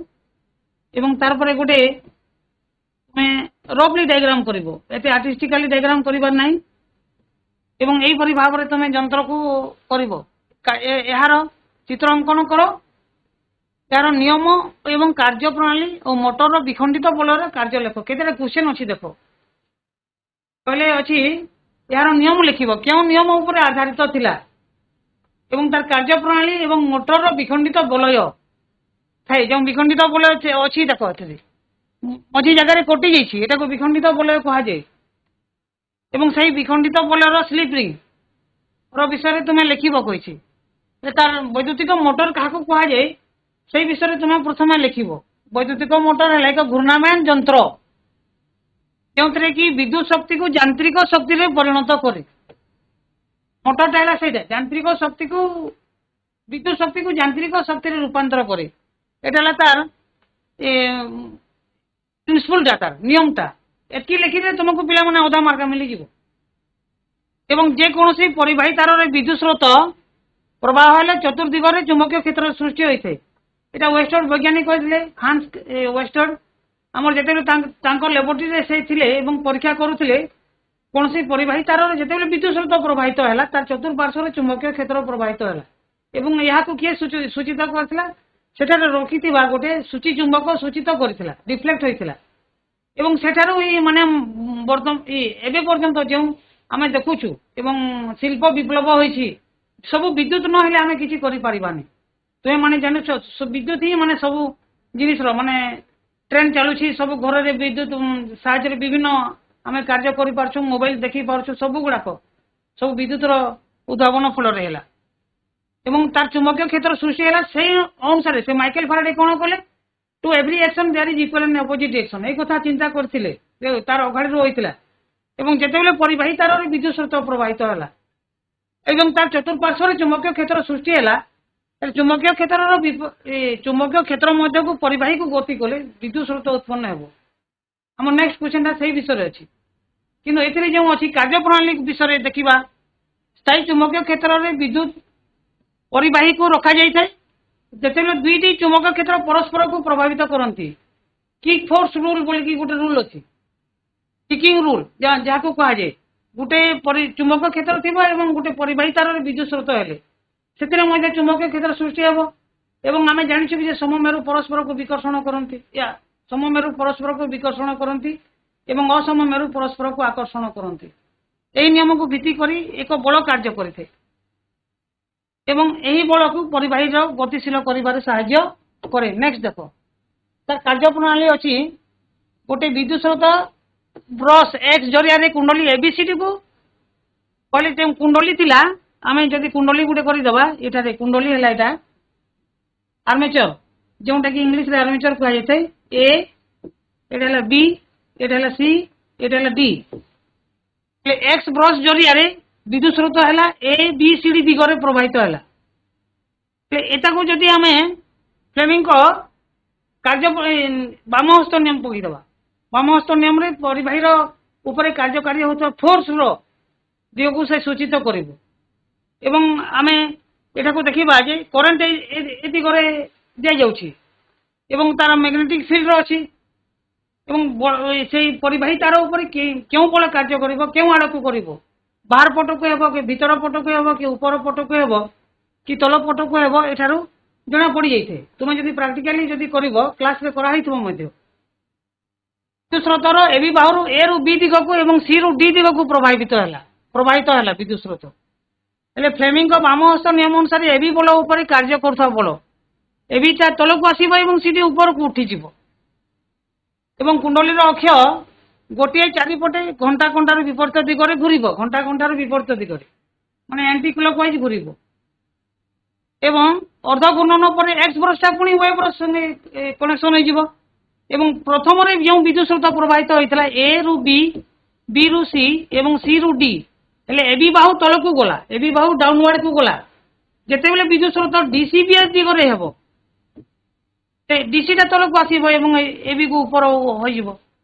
एवं तार परे गोटे मैं रफली डायग्राम करिवो एते आर्टिस्टिकली डायग्राम करिबार नाही एवं एई परि भाव रे तमे यंत्र को करिवो एहार चित्र अंकन करो यार नियम एवं कार्य प्रणाली और मोटर विखंडित बलर कार्य लेख केते क्वेश्चन अछि देखो पहले अछि यार नियम लिखिबो क्यों नियम ऊपर आधारित थिला एवं तार कार्य प्रणाली एवं मोटर विखंडित बलय थाए जो विखंडित बलय अछि देखो एते मझी जगह रे कटि जाइछि एटा को विखंडित बलय कहा जाय एवं सही विखंडित बलयर स्लिप रिंग रो विषय रे तुमे लिखिबो कहिछि तार वैद्युतिक मोटर काहा को कहा जाय सेही विषय रे तुमे प्रथमे लिखिबो वैद्युतिक मोटर है एक घूर्णायमान यंत्र जोंतरे कि विद्युत शक्ति को यांत्रिक शक्ति रे परिणत करे मोटर टाइला सेटा यांत्रिक शक्ति को विद्युत शक्ति को यांत्रिक शक्ति रे रूपांतर करे एटाला तार प्रिंसिपल डाटा नियमता एतकी लिखिले तुमको पिला माने आधा मार्क मिली जिवो एवं जे कोनोसी परिवाही तार रे विद्युत स्रोत प्रवाह हेले चतुर्दिग रे चुंबकीय क्षेत्र सृष्टि होइथे एटा वेस्टर्न वैज्ञानिक कहले हांस वेस्टर्न ଆମର ଯେତେବେଳେ ତାଙ୍କ ଲ୍ୟାବୋରେଟୋରୀରେ ସେ ଥିଲେ ଏବଂ ପରୀକ୍ଷା କରୁଥିଲେ କୌଣସି ପରିବାହୀ ତାରରେ ଯେତେବେଳେ ବିଦ୍ୟୁତ ସ୍ରୋତ ପ୍ରବାହିତ ହେଲା ତାର ଚତୁଃପାର୍ଶ୍ୱରେ ଚୁମ୍ବକୀୟ କ୍ଷେତ୍ର ପ୍ରବାହିତ ହେଲା ଏବଂ ଏହାକୁ କିଏ ସୂଚିତ କରିଥିଲା? ସେଠାରେ ରଖିଥିବା ଗୋଟେ ସୂଚୀ ଚୁମ୍ବକ ସୂଚିତ କରିଥିଲା, ରିଫ୍ଲେକ୍ଟ ହୋଇଥିଲା ଏବଂ ସେଠାରୁ ମାନେ ଏବେ ପର୍ଯ୍ୟନ୍ତ ଯେଉଁ ଆମେ ଦେଖୁଛୁ ଏବଂ ଶିଳ୍ପ ବିପ୍ଳବ ହୋଇଛି ସବୁ ବିଦ୍ୟୁତ ନହେଲେ ଆମେ କିଛି କରିପାରିବାନି। ତୁମେ ମାନେ ଜାଣୁଛ ବିଦ୍ୟୁତ ହିଁ ମାନେ ସବୁ ଜିନିଷର ମାନେ ଟ୍ରେନ୍ ଚାଲୁଛି ସବୁ ଘରରେ ବିଦ୍ୟୁତ ସାହାଯ୍ୟରେ ବିଭିନ୍ନ ଆମେ କାର୍ଯ୍ୟ କରିପାରୁଛୁ, ମୋବାଇଲ ଦେଖିପାରୁଛୁ, ସବୁ ଗୁଡ଼ାକ ସବୁ ବିଦ୍ୟୁତର ଉଦ୍ଭାବନ ଫଳରେ ହେଲା ଏବଂ ତାର ଚୁମ୍ବକୀୟ କ୍ଷେତ୍ର ସୃଷ୍ଟି ହେଲା। ସେଇ ଅନୁସାରେ ସେ ମାଇକେଲ ଫାରାଡେ କ'ଣ କଲେ? To every action there is equal and opposite action, ଏଇ କଥା ଚିନ୍ତା କରିଥିଲେ, ତାର ଅଗାଡ଼ିରୁ ହୋଇଥିଲା ଏବଂ ଯେତେବେଳେ ପରିବାହୀ ତାରରେ ବିଦ୍ୟୁତ ସ୍ରୋତ ପ୍ରବାହିତ ହେଲା ଏବଂ ତାର ଚତୁଃପାର୍ଶ୍ୱରେ ଚୁମ୍ବକୀୟ କ୍ଷେତ୍ର ସୃଷ୍ଟି ହେଲା, ଚୁମ୍ବକୀୟ କ୍ଷେତ୍ର ମଧ୍ୟକୁ ପରିବାହୀକୁ ଗତି କଲେ ବିଦ୍ୟୁତ ସ୍ରୋତ ଉତ୍ପନ୍ନ ହେବ। ଆମ ନେକ୍ସଟ କ୍ୱେଶ୍ଚନଟା ସେଇ ବିଷୟରେ ଅଛି, କିନ୍ତୁ ଏଥିରେ ଯେଉଁ ଅଛି କାର୍ଯ୍ୟପ୍ରଣାଳୀ ବିଷୟରେ ଦେଖିବା। ସ୍ଥାୟୀ ଚୁମ୍ବକୀୟ କ୍ଷେତ୍ରରେ ବିଦ୍ୟୁତ ପରିବାହୀକୁ ରଖାଯାଇଥାଏ ଯେତେବେଳେ ଦୁଇଟି ଚୁମ୍ବକ କ୍ଷେତ୍ର ପରସ୍ପରକୁ ପ୍ରଭାବିତ କରନ୍ତି। କିକ୍ ଫୋର୍ସ ରୁଲ୍ ବୋଲିକି ଗୋଟେ ରୁଲ୍ ଅଛି, କିକିଂ ରୁଲ୍ ଯାହାକୁ କୁହାଯାଏ। ଗୋଟେ ଚୁମ୍ବକ କ୍ଷେତ୍ର ଥିବ ଏବଂ ଗୋଟେ ପରିବାହୀ ତାରରେ ବିଦ୍ୟୁତ ସ୍ରୋତ ହେଲେ ସେଥିରେ ମଧ୍ୟ ଚୁମ୍ବକୀୟ କ୍ଷେତ୍ର ସୃଷ୍ଟି ହେବ ଏବଂ ଆମେ ଜାଣିଛୁ ଯେ ସମମେରୁ ପରସ୍ପରକୁ ବିକର୍ଷଣ କରନ୍ତି, ସମମେରୁ ପରସ୍ପରକୁ ବିକର୍ଷଣ କରନ୍ତି ଏବଂ ଅସମମେରୁ ପରସ୍ପରକୁ ଆକର୍ଷଣ କରନ୍ତି। ଏହି ନିୟମକୁ ଭିତ୍ତି କରି ଏକ ବଳ କାର୍ଯ୍ୟ କରିଥାଏ ଏବଂ ଏହି ବଳକୁ ପରିବାହୀର ଗତିଶୀଳ କରିବାରେ ସାହାଯ୍ୟ କରେ। ନେକ୍ସଟ ଦେଖ, ତାର କାର୍ଯ୍ୟପ୍ରଣାଳୀ ଅଛି। ଗୋଟେ ବିଦ୍ୟୁତ ସ୍ରୋତ ବ୍ରସ୍ ଏକ୍ସ ଜରିଆରେ କୁଣ୍ଡଳୀ ଏବିସିଡିକୁ କହିଲେ ଯେଉଁ କୁଣ୍ଡଳୀ ଥିଲା, ଆମେ ଯଦି କୁଣ୍ଡଳୀ ଗୋଟେ କରିଦେବା, ଏଠାରେ କୁଣ୍ଡଳୀ ହେଲା ଏଇଟା ଆର୍ମେଚର, ଯେଉଁଟାକି ଇଂଲିଶରେ ଆର୍ମେଚର କୁହାଯାଇଥାଏ। ଏଇଟା ହେଲା ବି, ଏଇଟା ହେଲା ସି, ଏଇଟା ହେଲା ଡି। ଏକ୍ସ ବ୍ରସ୍ ଜରିଆରେ ବିଦ୍ୟୁତ ସ୍ରୋତ ହେଲା ଏ ବି ସି ଡି ଦିଗରେ ପ୍ରବାହିତ ହେଲା। ଏଟାକୁ ଯଦି ଆମେ ଫ୍ଲେମିଙ୍କ କାର୍ଯ୍ୟ ବାମ ହସ୍ତ ନିୟମ ପକେଇଦେବା, ବାମ ହସ୍ତ ନିୟମରେ ପରିବାହୀର ଉପରେ କାର୍ଯ୍ୟକାରୀ ହେଉଥିବା ଫୋର୍ସର ଦିଗକୁ ସେ ସୂଚିତ କରିବ ଏବଂ ଆମେ ଏଠାକୁ ଦେଖିବା ଯେ କରେଣ୍ଟ ଏ ଦିଗରେ ଦିଆଯାଉଛି ଏବଂ ତାର ମ୍ୟାଗ୍ନେଟିକ୍ ଫିଲ୍ଡ ଅଛି ଏବଂ ସେଇ ପରିବାହୀ ତାର ଉପରେ କେଉଁ ବଳ କାର୍ଯ୍ୟ କରିବ, କେଉଁ ଆଡ଼କୁ କରିବ, ବାହାର ପଟକୁ ହେବ କି ଭିତର ପଟକୁ ହେବ କି ଉପର ପଟକୁ ହେବ କି ତଳ ପଟକୁ ହେବ, ଏଠାରୁ ଜଣା ପଡ଼ିଯାଇଥାଏ। ତୁମେ ଯଦି ପ୍ରାକ୍ଟିକାଲି ଯଦି କରିବ, କ୍ଲାସରେ କରାହେଇଥିବ ମଧ୍ୟ। ବିଦ୍ୟୁତ ସ୍ରୋତର এবি ବାହୁରୁ ଏ ରୁ ବି ଦିଗକୁ ଏବଂ ସି ରୁ ଡି ଦିଗକୁ ପ୍ରବାହିତ ହେଲା ବିଦ୍ୟୁତ ସ୍ରୋତ। ହେଲେ ଫ୍ଲେମିଙ୍କ ବାମ ହସ୍ତ ନିୟମ ଅନୁସାରେ এবি ବଳ ଉପରେ କାର୍ଯ୍ୟ କରୁଥିବା ବଳ এবি ତଳକୁ ଆସିବ ଏବଂ ସିଡି ଉପରକୁ ଉଠିଯିବ ଏବଂ କୁଣ୍ଡଳୀର ଅକ୍ଷ ଗୋଟିଏ ଚାରିପଟେ ଘଣ୍ଟା ଘଣ୍ଟାର ବିପରୀତ ଦିଗରେ ଘୁରିବ, ଘଣ୍ଟା ଘଣ୍ଟାର ବିପରୀତ ଦିଗରେ ମାନେ ଆଣ୍ଟି କ୍ଲକୱାଇଜ ଘୁରିବ ଏବଂ ଅର୍ଦ୍ଧ ଘୂର୍ଣ୍ଣନ ପରେ ଏକ୍ସ ବ୍ରସ୍ଟା ପୁଣି ୱାଇ ବ୍ରସ୍ ସଙ୍ଗେ କନେକ୍ସନ ହେଇଯିବ ଏବଂ ପ୍ରଥମରେ ଯେଉଁ ବିଦ୍ୟୁତ ସ୍ରୋତ ପ୍ରବାହିତ ହୋଇଥିଲା ଏ ରୁ ବି, ବି ରୁ ସି ଏବଂ ସି ରୁ ଡି, ହେଲେ এবি ବାହୁ ତଳକୁ ଗଲା, এবি ବାହୁ ଡାଉନୱାର୍ଡକୁ ଗଲା। ଯେତେବେଳେ ବିଦ୍ୟୁତ ସ୍ରୋତ ଡିସିବିଏସ୍ ଦିଗରେ ହେବ, ଡିସିଟା ତଳକୁ ଆସିବ ଏବଂ এবি କୁ ଉପର ହୋଇଯିବ,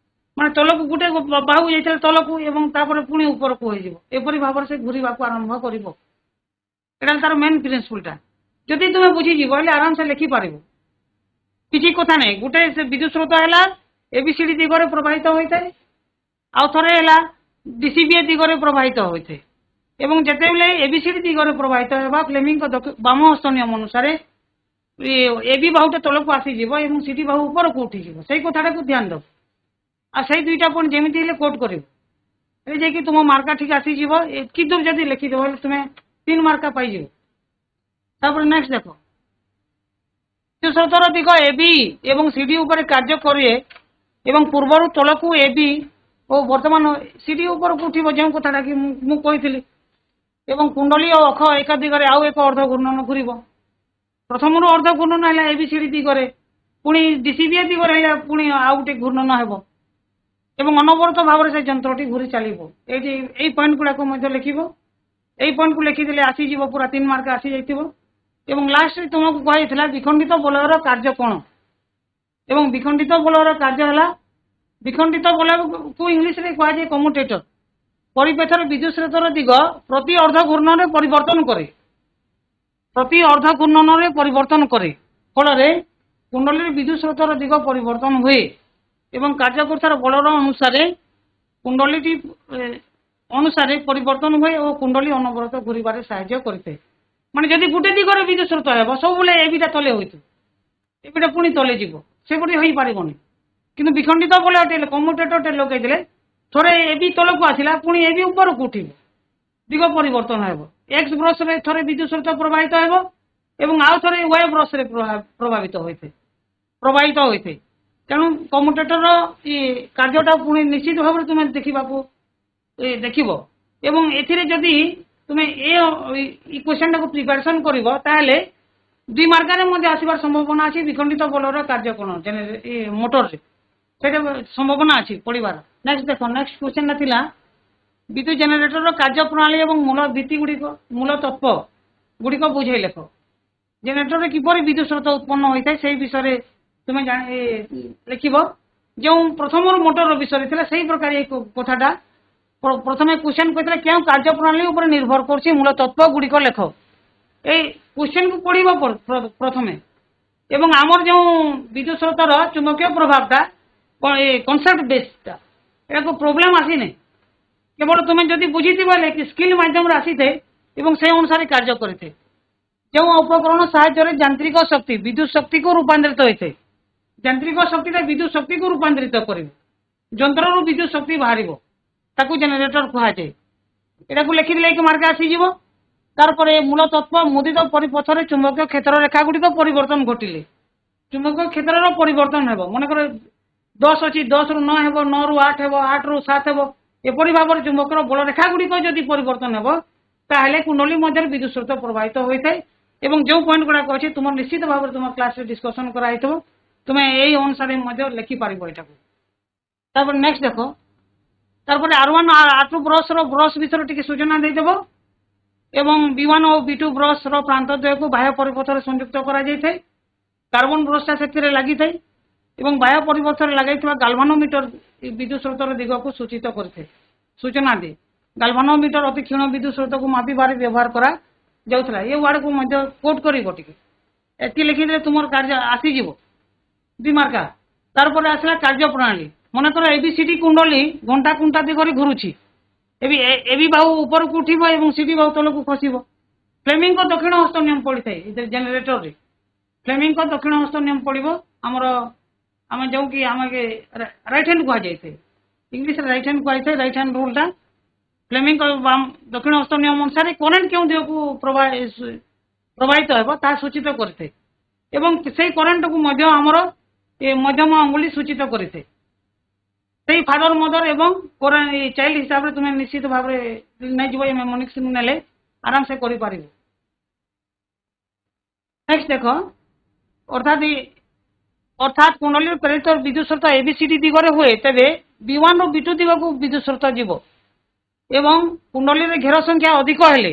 ମାନେ ତଳକୁ ଗୋଟେ ବାହୁ ଯାଇଥିଲେ ତଳକୁ ଏବଂ ତାପରେ ପୁଣି ଉପରକୁ ହୋଇଯିବ। ଏପରି ଭାବରେ ସେ ଘୁରିବାକୁ ଆରମ୍ଭ କରିବ। ଏଇଟା ତାର ମେନ୍ ପ୍ରିନ୍ସିପଲଟା। ଯଦି ତୁମେ ବୁଝିଯିବ ହେଲେ ଆରାମସେ ଲେଖିପାରିବ, କିଛି କଥା ନାହିଁ। ଗୋଟେ ସେ ବିଦ୍ୟୁତ ସ୍ରୋତ ହେଲା ଏବିସିଡି ଦିଗରେ ପ୍ରବାହିତ ହୋଇଥାଏ, ଆଉ ଥରେ ହେଲା ଡିସିବିଏ ଦିଗରେ ପ୍ରବାହିତ ହୋଇଥାଏ ଏବଂ ଯେତେବେଳେ ଏବିସିଡି ଦିଗରେ ପ୍ରବାହିତ ହେବା ଫ୍ଲେମିଙ୍କ ବାମ ହସ୍ତ ନିୟମ ଅନୁସାରେ এবি ବାହୁଟା ତଳକୁ ଆସିଯିବ ଏବଂ ସିଡି ବାହୁ ଉପରକୁ ଉଠିଯିବ। ସେଇ କଥାଟାକୁ ଧ୍ୟାନ ଦେବ ଆଉ ସେଇ ଦୁଇଟା ପଏଣ୍ଟ ଯେମିତି ହେଲେ କୋଟ୍ କରିବ, ହେଲେ ଯାଇକି ତୁମ ମାର୍କା ଠିକ ଆସିଯିବ। ଏତିକି ଦୂର ଯଦି ଲେଖିଦେବ ହେଲେ ତୁମେ 3 ମାର୍କା ପାଇଯିବ। ତାପରେ ନେକ୍ସଟ ଦେଖ, ବିଦ୍ୟୁତ ସ୍ରୋତର ଦିଗ এবି ଏବଂ ସିଡି ଉପରେ କାର୍ଯ୍ୟ କରେ ଏବଂ ପୂର୍ବରୁ ତଳକୁ এবି ଓ ବର୍ତ୍ତମାନ ସିଡି ଉପରକୁ ଉଠିବ, ଯେଉଁ କଥାଟା କି ମୁଁ କହିଥିଲି ଏବଂ କୁଣ୍ଡଳୀ ଓ ଅକ୍ଷ ଏକ ଦିଗରେ ଆଉ ଏକ ଅର୍ଦ୍ଧ ଘୂର୍ଣ୍ଣନ ଘୁରିବ। ପ୍ରଥମରୁ ଅର୍ଦ୍ଧ ଘୂର୍ଣ୍ଣନ ହେଲା ଏବିସିଡି ଦିଗରେ, ପୁଣି ଡିସିବିଏ ଦିଗରେ ହେଲା ପୁଣି ଆଉ ଗୋଟେ ଘୂର୍ଣ୍ଣନ ହେବ ଏବଂ ଅନବରତ ଭାବରେ ସେ ଯନ୍ତ୍ରଟି ଘୁରି ଚାଲିବ। ଏଇ ପଏଣ୍ଟ ଗୁଡ଼ାକ ମଧ୍ୟ ଲେଖିବ। ଏଇ ପଏଣ୍ଟକୁ ଲେଖିଦେଲେ ଆସିଯିବ, ପୁରା 3 ମାର୍କ ଆସିଯାଇଥିବ ଏବଂ ଲାଷ୍ଟରେ ତୁମକୁ କୁହାଯାଇଥିଲା ବିଖଣ୍ଡିତ ବଳୟର କାର୍ଯ୍ୟ କ'ଣ ଏବଂ ବିଖଣ୍ଡିତ ବଳୟର କାର୍ଯ୍ୟ ହେଲା, ବିଖଣ୍ଡିତ ବଳୟକୁ ଇଂଲିଶରେ କୁହାଯାଏ କମ୍ୟୁଟେଟର। ପରିପେଥର ବିଦ୍ୟୁତ ସ୍ରୋତର ଦିଗ ପ୍ରତି ଅର୍ଦ୍ଧ ଘୂର୍ଣ୍ଣନରେ ପରିବର୍ତ୍ତନ କରେ, ପ୍ରତି ଅର୍ଦ୍ଧ ଘୂର୍ଣ୍ଣନରେ ପରିବର୍ତ୍ତନ କରେ, ଫଳରେ କୁଣ୍ଡଳୀରେ ବିଦ୍ୟୁତ ସ୍ରୋତର ଦିଗ ପରିବର୍ତ୍ତନ ହୁଏ এবং কার্য করুবার বলর অনুসারে কুণ্ডলীটি অনুসারে পরিবর্তন হয়ে ও কুণ্ডলী অনবরত ঘুরিবারে সাহায্য করিতে। মানে যদি গোটে দিগরে বিদ্যুৎ স্রোত ହେବ ସବୁବେଳେ এবিটা তলে হইতো, এবিটা পুଣି তলে যাব, সেপরি হয়ে পারিবনি। কিন্তু বিখণ্ডিত বলয়টি কম্ୟୁଟେଟରଟେ ଲଗେଇଦେଲେ ଥରେ এবি তলକୁ ଆସିଲା ପୁଣି এবি ଉପରକୁ ଉଠିବ, ଦିଗ ପରିବର୍ତ୍ତନ ହେବ। ଏକ୍ସ ବ୍ରସରେ ଥରେ ବିଦ୍ୟୁତ ସ୍ରୋତ ପ୍ରବାହିତ ହେବ ଏବଂ ଆଉ ଥରେ ୱାଇ ବ୍ରସରେ ପ୍ରବାହିତ ହୋଇଥାଏ। ତେଣୁ କମ୍ୟୁଟେଟରର କାର୍ଯ୍ୟଟା ପୁଣି ନିଶ୍ଚିତ ଭାବରେ ତୁମେ ଦେଖିବ। ଏବଂ ଏଥିରେ ଯଦି ତୁମେ ଏ ଇକ୍ୱେସନଟାକୁ ପ୍ରିପାରେସନ କରିବ ତାହେଲେ 2 ମାର୍କରେ ମଧ୍ୟ ଆସିବାର ସମ୍ଭାବନା ଅଛି। ବିଖଣ୍ଡିତ ବଳର କାର୍ଯ୍ୟ କ'ଣ ମୋଟରରେ ସେଇଟା ସମ୍ଭାବନା ଅଛି ପଡ଼ିବାର। ନେକ୍ସଟ ଦେଖ, ନେକ୍ସଟ କ୍ୱେଶ୍ଚନଟା ଥିଲା ବିଦ୍ୟୁତ ଜେନେରେଟରର କାର୍ଯ୍ୟ ପ୍ରଣାଳୀ ଏବଂ ମୂଳ ତତ୍ତ୍ୱ ଗୁଡ଼ିକ ବୁଝେଇ ଲେଖ। ଜେନେରେଟରରେ କିପରି ବିଦ୍ୟୁତ ସ୍ରୋତ ଉତ୍ପନ୍ନ ହୋଇଥାଏ ସେହି ବିଷୟରେ ତୁମେ ଲେଖିବ। ଯେଉଁ ପ୍ରଥମରୁ ମୋଟରର ବିଷୟରେ ଥିଲା ସେହି ପ୍ରକାର এই କଥାଟା প্রথমে কোশ্চেন কইতলে কেউ কার্য প্রণালী উপরে নির্ভর করছে মূল তত্ত্ব গুড়িক লেখ। এই কোশ্চেন কু পড়িব প্রথমে এবং আমার যে বিদ্যুৎ স্রোতর চুম্বকীয় প্রভাবটা কনসেপ্ট বেসটা এটা প্রোবলেম আসিনি। কেবল তুমি যদি বুঝিথিব স্কিল মাধ্যমে আসিথে এবং সেই অনুসারে কার্য করিথে। যে উপকরণ সাহায্যে যান্ত্রিক শক্তি বিদ্যুৎ শক্তিকে রূপান্তরিত হয়েছে, যান্ত্রিক শক্তিটা বিদ্যুৎ শক্তিকে রূপান্তরিত করবে, যন্ত্রর বিদ্যুৎ শক্তি বাহারিব, তাকে জেনেরেটর কুহযাଏ। এটাকে লেখিদেলে কি মার্কে আসিଯିବ। তারপরে মূল তত্ত্ব মুদিত পরিপথরে চুম্বকীয় ক্ষেত্র রেখা গুড়িক পরিবর্তন ঘটিলে চুম্বকীয় ক্ষেত্রর পরিবর্তন ହେବ। মনেকর 10 ଅଛି 10 ରୁ 9 ହେବ, 9 ରୁ 8 ହେବ, 8 ରୁ 7 ହେବ। এপরি ভাবে চুম্বকর বল রেখা গুড়িক যদি পরিবর্তন ହେବ তাহলে কুণ্ডলী মধ্যে বিদ্যুৎ স্রোত প্রবাহিত হইଥାଏ। এবং যে পয়েন্ট গুড়াক আছে তোমার নিশ্চিত ভাবে তোমার ক্লাসে ডিসকসন করা হইতব, তুমি এই অনুসারে মধ্যে লেখি পারিব এটাকে। তারপর নেক্সট দেখো, তারপরে R1 আর R2 ব্রশ বিষয়ে টিকে সূচনা দেইদেব এবং B1 ও B2 ব্রশর প্রান্তদ্বয়କୁ বাহ্য পরিপথরে সংযুক্ত করা যাইଥାଏ। কার্বন ব্রশটা ସେଥିରେ ଲାଗିଥାଏ এবং বাহ্য পরিপথরে লাগাইଥିବା গালভানোমিটর বিদ্যুৎ স্রোতর দিগକୁ সূচিত କରିଥାଏ, সূচনা দিয়ে। গালভানোমিটর অতি ক্ষীণ বিদ্যুৎ স্রোতକୁ মাপিবারে ব্যবহার করা যাଉଥିଲା। এই ওয়ার্ডକୁ ମଧ୍ୟ কোট করিব টিকে, এটি লিখিদেলে তোমার কার্য আসিଯିব 2 মার্কা। তারপরে আসলা কার্য প্রণালী। মনে করো এবিসিডি কুণ্ডলী ঘণ্টা কুণ্টা দিগরে ঘুরুছি, এবি বাহু উপরକୁ উঠিব এবং সিডি বাহু তলକୁ খসিব। ফ্লেমিংଙ୍କ দক্ষিণ হস্ত নিয়ম পড়িଥାଏ জেনেরেটରରେ। ফ্লেমিংଙ୍କ দক্ষিণ হস্ত নিয়ম পড়িব আমার আমি যে কি আমাকে রাইট হ্যান্ড কুহযাଏ, ইংলিশরে রাইট হ্যান্ড কুহযাଏ। রাইট হ্যান্ড রুলটা ফ্লেমিংଙ୍କ দক্ষিণ হস্ত নিয়ম অনুসারে করেন্ট কেউ দিগକୁ প্রবাহিত ହେବ তাহা সূচিত କରିଥାଏ এবং সেই করেন্টକୁ ମଧ୍ୟ ଆମର মধ্যম আঙ্গুলি সূচিত କରିଥାଏ। সেই ফাদর মদর এবং চাইল্ড হিসাবে তুমি নিশ্চিত ভাবে নেইଯିବ মেমোনিক্স নেলে আরামসে করিপারিব। নেক্সট দেখো, অর্থাৎ কুণ্ডলীর প্রেরিত বিদ্যুৎ স্রোত এবিসিডি দিগরে হুয়ে তেবে B1 ও B2 দিগକୁ বিদ্যুৎ স্রোত যাব এবং কুণ্ডলীর ঘের সংখ্যা অধিক হলে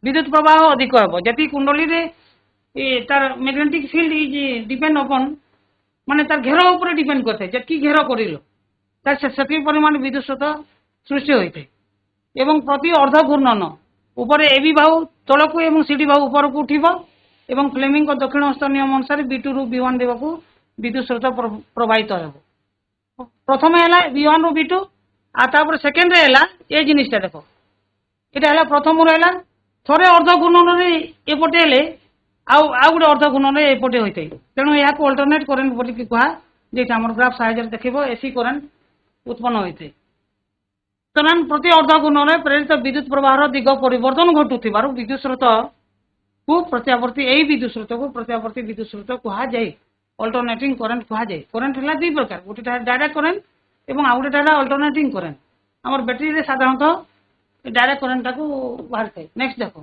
বিদ্যুৎ প্রবাহ অধিক হব। যদি কুণ্ডলীর তার magnetic field is depend upon মানে তার ঘের উপরে ডিপেন্ড করতে যে কি ঘের করিল তার সেতিকি পরিমাণ বিদ্যুৎ স্রোত সৃষ্টি হইଥାଏ। এবং প্রতি অর্ধ ঘূর্ণন উপরে এবি বাহু তলকু এবং সিডি বাহু উপরকু উঠিব এবং ফ্লেমিংଙ୍କ দক্ষিণ হস্ত নিয়ম অনুসারে B2 ରୁ B1 দিগକୁ বিদ্যুৎ স্রোত প্রবাহিত ହେବ। প্রথমে হলা B1 ରୁ B2 আর তারপরে সেকেন্ডরে হলা এই জিনিসটা দেখো, এটা হলা প্রথমରୁ হলা থরে অর্ধ ঘূর্ণନରେ এপটে হেলে ଆଉ ଗୋଟେ ଅର୍ଧ ଘୂର୍ଣ୍ଣନରେ ଏପଟେ ହୋଇଥାଏ। ତେଣୁ ଏହାକୁ ଅଲ୍ଟରନେଟ୍ କରେଣ୍ଟ ବୋଲିକି କୁହାଯାଇଥାଏ। ଆମର ଗ୍ରାଫ ସାହାଯ୍ୟରେ ଦେଖିବ ଏସି କରେଣ୍ଟ ଉତ୍ପନ୍ନ ହୋଇଥାଏ। ତେଣୁ ପ୍ରତି ଅର୍ଧ ଘୂର୍ଣ୍ଣନରେ ପ୍ରେରିତ ବିଦ୍ୟୁତ ପ୍ରବାହର ଦିଗ ପରିବର୍ତ୍ତନ ଘଟୁଥିବାରୁ ବିଦ୍ୟୁତ ସ୍ରୋତକୁ ପ୍ରତ୍ୟାବର୍ତ୍ତୀ ଏହି ବିଦ୍ୟୁତ ସ୍ରୋତକୁ ପ୍ରତ୍ୟାବର୍ତ୍ତୀ ବିଦ୍ୟୁତ ସ୍ରୋତ କୁହାଯାଏ, ଅଲ୍ଟରନେଟିଂ କରେଣ୍ଟ କୁହାଯାଏ। କରେଣ୍ଟ ହେଲା 2 ପ୍ରକାର, ଗୋଟିଟା ଡାଇରେକ୍ଟ କରେଣ୍ଟ ଏବଂ ଆଉ ଗୋଟିଟା ହେଲା ଅଲ୍ଟରନେଟିଂ କରେଣ୍ଟ। ଆମର ବ୍ୟାଟେରୀରେ ସାଧାରଣତଃ ଡାଇରେକ୍ଟ କରେଣ୍ଟଟାକୁ ବାହାରିଥାଏ। ନେକ୍ସଟ ଦେଖ,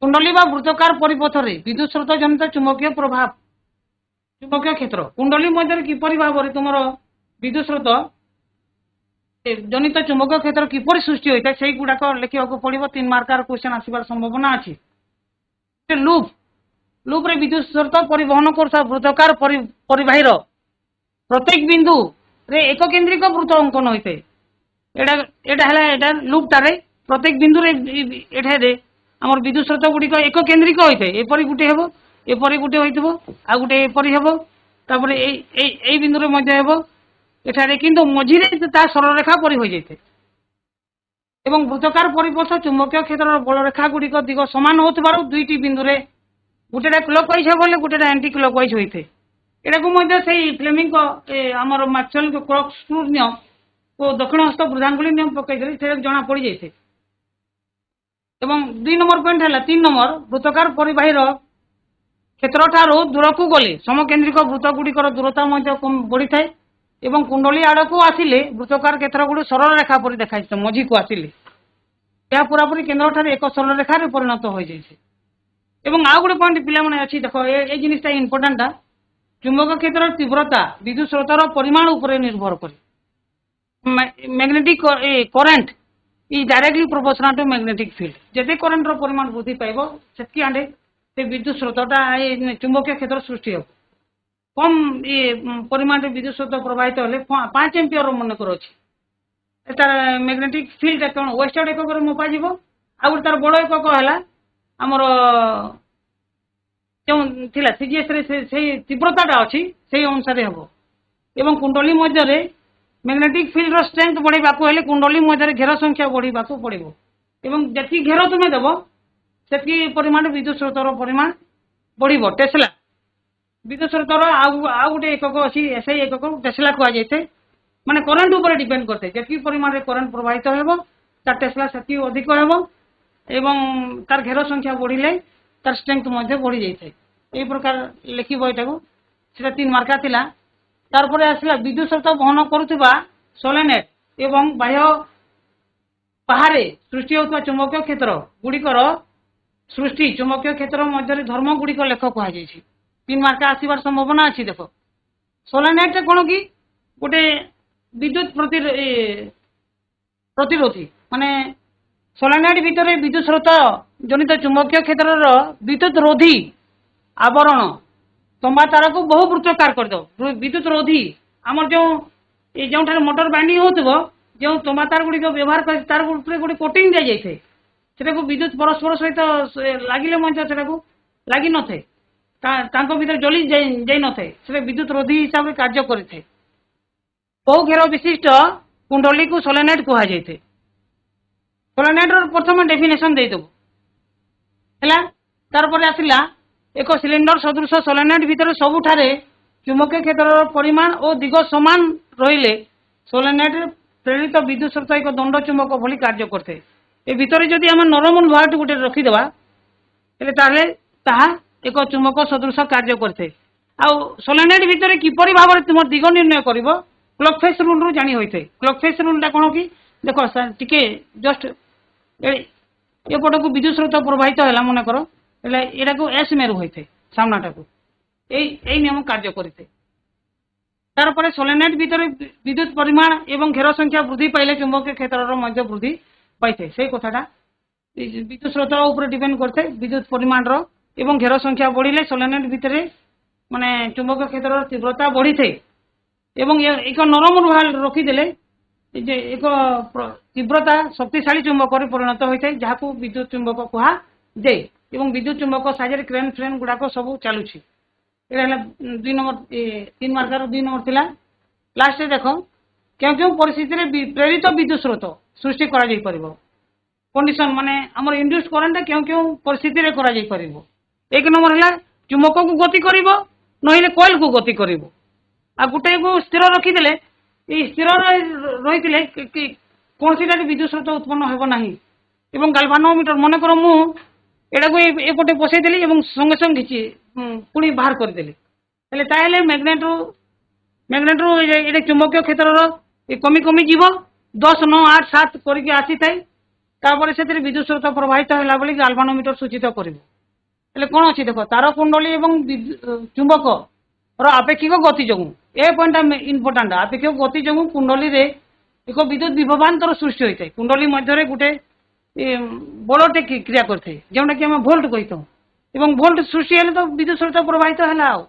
কুণ্ডলী বা বৃত্তাকার পরিপথরে বিদ্যুৎ স্রোত জনিত চুম্বকীয় প্রভাব চুম্বকীয় ক্ষেত্র কুণ্ডলী মধ্যে কিপরি ভাবে তোমার বিদ্যুৎ স্রোত জনিত চুম্বকীয় ক্ষেত্র কিপরি সৃষ্টি হইଥାଏ সেইগুড়াক লেখিବାକୁ পড়িব। 3 মার্কার কোশ্চেন আসবার সম্ভাবনা আছে। লুপরে বিদ্যুৎ স্রোত পরিবহন করুথা বৃত্তাকার পরিবাহীর প্রত্যেক বিন্দু রে এককেন্দ্রিক বৃত্ত অঙ্কন হইଥାଏ। এটা হলা এটা লুপটারে প্রত্যেক বিন্দুরে এঠারে আমার বিদ্যুৎ স্রোত গুড়িক এককেন্দ্রিক হইଥାଏ। এপরি গোটে হব, এপরি গোটে হইଥିବ, ଆଉ গোটে এপরি হব, তারপরে এই বিন্দুরে মধ্যে হব, ଏଠାରେ କିନ୍ତୁ ମଝିରେ ତା ସରଳରେଖା ପରି ହୋଇଯାଇଥାଏ ଏବଂ ବୃତ୍ତକାର ପରିପଥ ଚୁମ୍ବକୀୟ କ୍ଷେତ୍ରର ବଳରେଖା ଗୁଡ଼ିକ ଦିଗ ସମାନ ହେଉଥିବାରୁ ଦୁଇଟି ବିନ୍ଦୁରେ ଗୋଟେଟା କ୍ଲକ୍ ୱାଇଜ୍ ହେବ ବୋଲେ ଗୋଟେଟା ଆଣ୍ଟି କ୍ଲକ୍ ୱାଇଜ୍ ହୋଇଥାଏ। ଏଟାକୁ ମଧ୍ୟ ସେଇ ଫ୍ଲେମିଙ୍କ ଆମର ମ୍ୟାକ୍ସୱେଲଙ୍କ କ୍ରକ୍ ସ୍କ୍ରୁ ନିୟମ ଓ ଦକ୍ଷିଣ ହସ୍ତ ବୃଦ୍ଧାଙ୍ଗୁଳି ନିୟମ ପକାଇଦେଲେ ସେଟା ଜଣା ପଡ଼ିଯାଇଥାଏ। ଏବଂ 2 ନମ୍ବର ପଏଣ୍ଟ ହେଲା 3 ନମ୍ବର ବୃତ୍ତକାର ପରିବାହୀର କ୍ଷେତ୍ରଠାରୁ ଦୂରକୁ ଗଲେ ସମକେନ୍ଦ୍ରିକ ବୃତ୍ତ ଗୁଡ଼ିକର ଦୂରତା ମଧ୍ୟ ବଢ଼ିଥାଏ ଏବଂ କୁଣ୍ଡଳୀ ଆଡ଼କୁ ଆସିଲେ ବୃତ୍ତକାର କ୍ଷେତ୍ର ଗୁଡ଼ିକ ସରଳ ରେଖା ପରି ଦେଖାଯାଇଥାଏ। ମଝିକୁ ଆସିଲେ ଏହା ପୁରାପୁରି କେନ୍ଦ୍ରଠାରେ ଏକ ସରଳ ରେଖାରେ ପରିଣତ ହୋଇଯାଇଥାଏ। ଏବଂ ଆଉ ଗୋଟେ ପଏଣ୍ଟ ପିଲାମାନେ ଅଛି ଦେଖ ଏ ଜିନିଷଟା ଇମ୍ପୋର୍ଟାଣ୍ଟଟା ଚୁମ୍ବକ କ୍ଷେତ୍ରର ତୀବ୍ରତା ବିଦ୍ୟୁତ ସ୍ରୋତର ପରିମାଣ ଉପରେ ନିର୍ଭର କରେ। Magnetic current is directly proportional to magnetic field. ଯେତେ କରେଣ୍ଟର ପରିମାଣ ବୃଦ୍ଧି ପାଇବ ସେତିକି ଆଣ୍ଡେ ସେ ବିଦ୍ୟୁତ ସ୍ରୋତଟା ଚୁମ୍ବକୀୟ କ୍ଷେତ୍ର ସୃଷ୍ଟି ହେବ। କମ୍ ପରିମାଣରେ ବିଦ୍ୟୁତ ସ୍ରୋତ ପ୍ରବାହିତ ହେଲେ 5 ଏମ୍ପିୟର ମନେକର ଅଛି ତାର ମ୍ୟାଗ୍ନେଟିକ୍ ଫିଲ୍ଡ କ'ଣ ୱେଷ୍ଟୱାର୍ଡ ଏକକରେ ମପାଯିବ। ଆଉ ଗୋଟେ ତାର ବଡ଼ ଏକକ ହେଲା ଆମର ଯେଉଁ ଥିଲା ସିଜିଏସ୍ରେ ସେଇ ତୀବ୍ରତାଟା ଅଛି ସେଇ ଅନୁସାରେ ହେବ। ଏବଂ କୁଣ୍ଡଳୀ ମଧ୍ୟରେ ମ୍ୟାଗ୍ନେଟିକ୍ ଫିଲ୍ଡର ଷ୍ଟ୍ରେଂଥ ବଢ଼ାଇବାକୁ ହେଲେ କୁଣ୍ଡଳୀ ମଧ୍ୟରେ ଘେର ସଂଖ୍ୟା ବଢ଼ାଇବାକୁ ପଡ଼ିବ ଏବଂ ଯେତିକି ଘେର ତୁମେ ଦେବ ସେତିକି ପରିମାଣରେ ବିଦ୍ୟୁତ ସ୍ରୋତର ପରିମାଣ ବଢ଼ିବ। ଟେସ୍ଲା ବିଦ୍ୟୁତ ସ୍ରୋତର ଆଉ ଗୋଟେ ଏକକ ଅଛି ସେଇ ଏକକ ଟେସ୍ଲା କୁହାଯାଇଥାଏ। ମାନେ କରେଣ୍ଟ ଉପରେ ଡିପେଣ୍ଡ କରିଥାଏ ଯେତିକି ପରିମାଣରେ କରେଣ୍ଟ ପ୍ରବାହିତ ହେବ ତାର ଟେସ୍ଲା ସେତିକି ଅଧିକ ହେବ ଏବଂ ତାର ଘେର ସଂଖ୍ୟା ବଢ଼ିଲେ ତାର ଷ୍ଟ୍ରେଂଥ ମଧ୍ୟ ବଢ଼ି ଯାଇଥାଏ। এই ପ୍ରକାର ଲେଖିବ ଏଟାକୁ ସେଟା 3 ମାର୍କା ଥିଲା। ତାରପରେ ଆସିଲା ବିଦ୍ୟୁତ ସ୍ରୋତ ବହନ କରୁଥିବା ସୋଲେନେଟ୍ ଏବଂ ବାହ୍ୟ ବାହାରେ ସୃଷ୍ଟି ହେଉଥିବା ଚୁମ୍ବକୀୟ କ୍ଷେତ୍ର ଗୁଡ଼ିକର ସୃଷ୍ଟି ଚୁମ୍ବକୀୟ କ୍ଷେତ୍ର ମଧ୍ୟରେ ଧର୍ମ ଗୁଡ଼ିକ ଲେଖ କୁହାଯାଇଛି। 3 ମାର୍କା ଆସିବାର ସମ୍ଭାବନା ଅଛି। ଦେଖ ସୋଲେନେଟ୍ କ'ଣ କି ଗୋଟେ ବିଦ୍ୟୁତ ପ୍ରତିରୋଧୀ ମାନେ ସୋଲେନେଟ୍ ଭିତରେ ବିଦ୍ୟୁତ ସ୍ରୋତ ଜନିତ ଚୁମ୍ବକୀୟ କ୍ଷେତ୍ରର ବିଦ୍ୟୁତ ରୋଧୀ ଆବରଣ ତମ୍ବା ତାରକୁ ବହୁ ବୃତ୍ତାକାର କରିଦେବ। ବିଦ୍ୟୁତ ରୋଧୀ ଆମର ଯେଉଁଠାରେ ମୋଟର ବାଇଣ୍ଡିଂ ହେଉଥିବ ଯେଉଁ ତମ୍ବା ତାର ଗୁଡ଼ିକ ବ୍ୟବହାର କରି ତାର ଉପରେ ଗୋଟେ କୋଟିଂ ଦିଆଯାଇଥାଏ ସେଟାକୁ ବିଦ୍ୟୁତ ପରସ୍ପର ସହିତ ଲାଗିଲେ ମଧ୍ୟ ସେଟାକୁ ଲାଗିନଥାଏ ତାଙ୍କ ଭିତରେ ଜଳି ଯାଇନଥାଏ ସେଟା ବିଦ୍ୟୁତ ରୋଧୀ ହିସାବରେ କାର୍ଯ୍ୟ କରିଥାଏ। ବହୁ ଘେର ବିଶିଷ୍ଟ କୁଣ୍ଡଳୀକୁ ସୋଲେନେଟ୍ କୁହାଯାଇଥାଏ। ସୋଲେନେଟ୍ର ପ୍ରଥମେ ଡେଫିନେସନ ଦେଇଦେବୁ ହେଲା। ତାରପରେ ଆସିଲା ଏକ ସିଲିଣ୍ଡର ସଦୃଶ ସୋଲେନେଟ୍ ଭିତରେ ସବୁଠାରେ ଚୁମ୍ବକୀୟ କ୍ଷେତ୍ରର ପରିମାଣ ଓ ଦିଗ ସମାନ ରହିଲେ ସୋଲେନେଟ୍ରେ ପ୍ରେରିତ ବିଦ୍ୟୁତ ସ୍ରୋତ ଏକ ଦଣ୍ଡ ଚୁମ୍ବକ ଭଳି କାର୍ଯ୍ୟ କରିଥାଏ। ଏ ଭିତରେ ଯଦି ଆମେ ନରମ ଲୁହାଟି ଗୋଟେ ରଖିଦେବା ହେଲେ ତାହେଲେ ତାହା ଏକ ଚୁମ୍ବକ ସଦୃଶ କାର୍ଯ୍ୟ କରିଥାଏ। ଆଉ ସୋଲେନେଟ୍ ଭିତରେ କିପରି ଭାବରେ ତୁମ ଦିଗ ନିର୍ଣ୍ଣୟ କରିବ କ୍ଲକ୍ ଫେସ୍ ରୁଲ୍ରୁ ଜାଣି ହୋଇଥାଏ। କ୍ଲକ୍ ଫେସ୍ ରୁଲ୍ଟା କ'ଣ କି ଦେଖ ଟିକେ ଜଷ୍ଟ ଏପଟକୁ ବିଦ୍ୟୁତ ସ୍ରୋତ ପ୍ରବାହିତ ହେଲା ମନେକର ହେଲେ ଏଟାକୁ ଏସ୍ ମେରୁ ହୋଇଥାଏ ସାମ୍ନାଟାକୁ এই নিয়ম କାର୍ଯ୍ୟ କରିଥାଏ। ତାରପରେ ସୋଲେନେଟ୍ ଭିତରେ ବିଦ୍ୟୁତ ପରିମାଣ ଏବଂ ଘେର ସଂଖ୍ୟା ବୃଦ୍ଧି ପାଇଲେ ଚୁମ୍ବକୀୟ କ୍ଷେତ୍ରର ମଧ୍ୟ ବୃଦ୍ଧି ପାଇଥାଏ। ସେଇ କଥାଟା ବିଦ୍ୟୁତ ସ୍ରୋତ ଉପରେ ଡିପେଣ୍ଡ କରିଥାଏ ବିଦ୍ୟୁତ ପରିମାଣର ଏବଂ ଘେର ସଂଖ୍ୟା ବଢ଼ିଲେ ସୋଲେନେଟ୍ ଭିତରେ ମାନେ ଚୁମ୍ବକୀୟ କ୍ଷେତ୍ରର ତୀବ୍ରତା ବଢ଼ିଥାଏ ଏବଂ ଏକ ନରମ ଲୁହା ରଖିଦେଲେ ଯେ ଏକ ତୀବ୍ରତା ଶକ୍ତିଶାଳୀ ଚୁମ୍ବକରେ ପରିଣତ ହୋଇଥାଏ ଯାହାକୁ ବିଦ୍ୟୁତ ଚୁମ୍ବକ କୁହାଯାଏ। ଏବଂ ବିଦ୍ୟୁତ ଚୁମ୍ବକ ସାହାଯ୍ୟରେ କ୍ରେନ୍ ଫ୍ରେନ୍ ଗୁଡ଼ାକ ସବୁ ଚାଲୁଛି। ଏଇଟା ହେଲା 2 ନମ୍ବର 3 ମାର୍କର 2 ନମ୍ବର ଥିଲା। ଲାଷ୍ଟରେ ଦେଖ କେଉଁ କେଉଁ ପରିସ୍ଥିତିରେ ପ୍ରେରିତ ବିଦ୍ୟୁତ ସ୍ରୋତ ସୃଷ୍ଟି କରାଯାଇପାରିବ କଣ୍ଡିସନ ମାନେ ଆମର ଇଣ୍ଡ୍ୟୁସ୍ଡ କରେଣ୍ଟଟା କେଉଁ କେଉଁ ପରିସ୍ଥିତିରେ କରାଯାଇପାରିବ। 1 ନମ୍ବର ହେଲା ଚୁମ୍ବକକୁ ଗତି କରିବ ନହେଲେ କଏଲକୁ ଗତି କରିବ। ଆଉ ଗୋଟେକୁ ସ୍ଥିର ରଖିଦେଲେ এই ସ୍ଥିର ରହିଥିଲେ କୌଣସିଟା ବିଦ୍ୟୁତ ସ୍ରୋତ ଉତ୍ପନ୍ନ ହେବ ନାହିଁ। ଏବଂ ଗାଲଭାନୋମିଟର ମନେକର ମୁଁ ଏଟାକୁ ଏପଟେ ବସେଇଦେଲି ଏବଂ ସଙ୍ଗେ ସଙ୍ଗେ କିଛି ପୁଣି ବାହାର କରିଦେଲି ହେଲେ ତାହେଲେ ମ୍ୟାଗ୍ନେଟରୁ ଏଇଟା ଚୁମ୍ବକୀୟ କ୍ଷେତ୍ରର କମି କମି ଯିବ 10, 9, 8, 7 କରିକି ଆସିଥାଏ। ତାପରେ ସେଥିରେ ବିଦ୍ୟୁତ ସ୍ରୋତ ପ୍ରବାହିତ ହେଲା ବୋଲି ଗାଲଭାନୋମିଟର ସୂଚିତ କରିବ। ହେଲେ କ'ଣ ଅଛି ଦେଖ ତାର କୁଣ୍ଡଳୀ ଏବଂ ଚୁମ୍ବକର ଆପେକ୍ଷିକ ଗତି ଯୋଗୁଁ ଏ ପଏଣ୍ଟଟା ଇମ୍ପୋର୍ଟାଣ୍ଟ। ଆପେକ୍ଷିକ ଗତି ଯୋଗୁଁ କୁଣ୍ଡଳୀରେ ଏକ ବିଦ୍ୟୁତ ବିଭବାନ୍ତର ସୃଷ୍ଟି ହୋଇଥାଏ। କୁଣ୍ଡଳୀ ମଧ୍ୟରେ ଗୋଟେ ବଳଟେ କ୍ରିୟା କରିଥାଏ ଯେଉଁଟାକି ଆମେ ଭୋଲ୍ଟ କହିଥାଉ ଏବଂ ଭୋଲ୍ଟ ସୃଷ୍ଟି ହେଲେ ତ ବିଦ୍ୟୁତ ସ୍ରୋତ ପ୍ରବାହିତ ହେଲା ଆଉ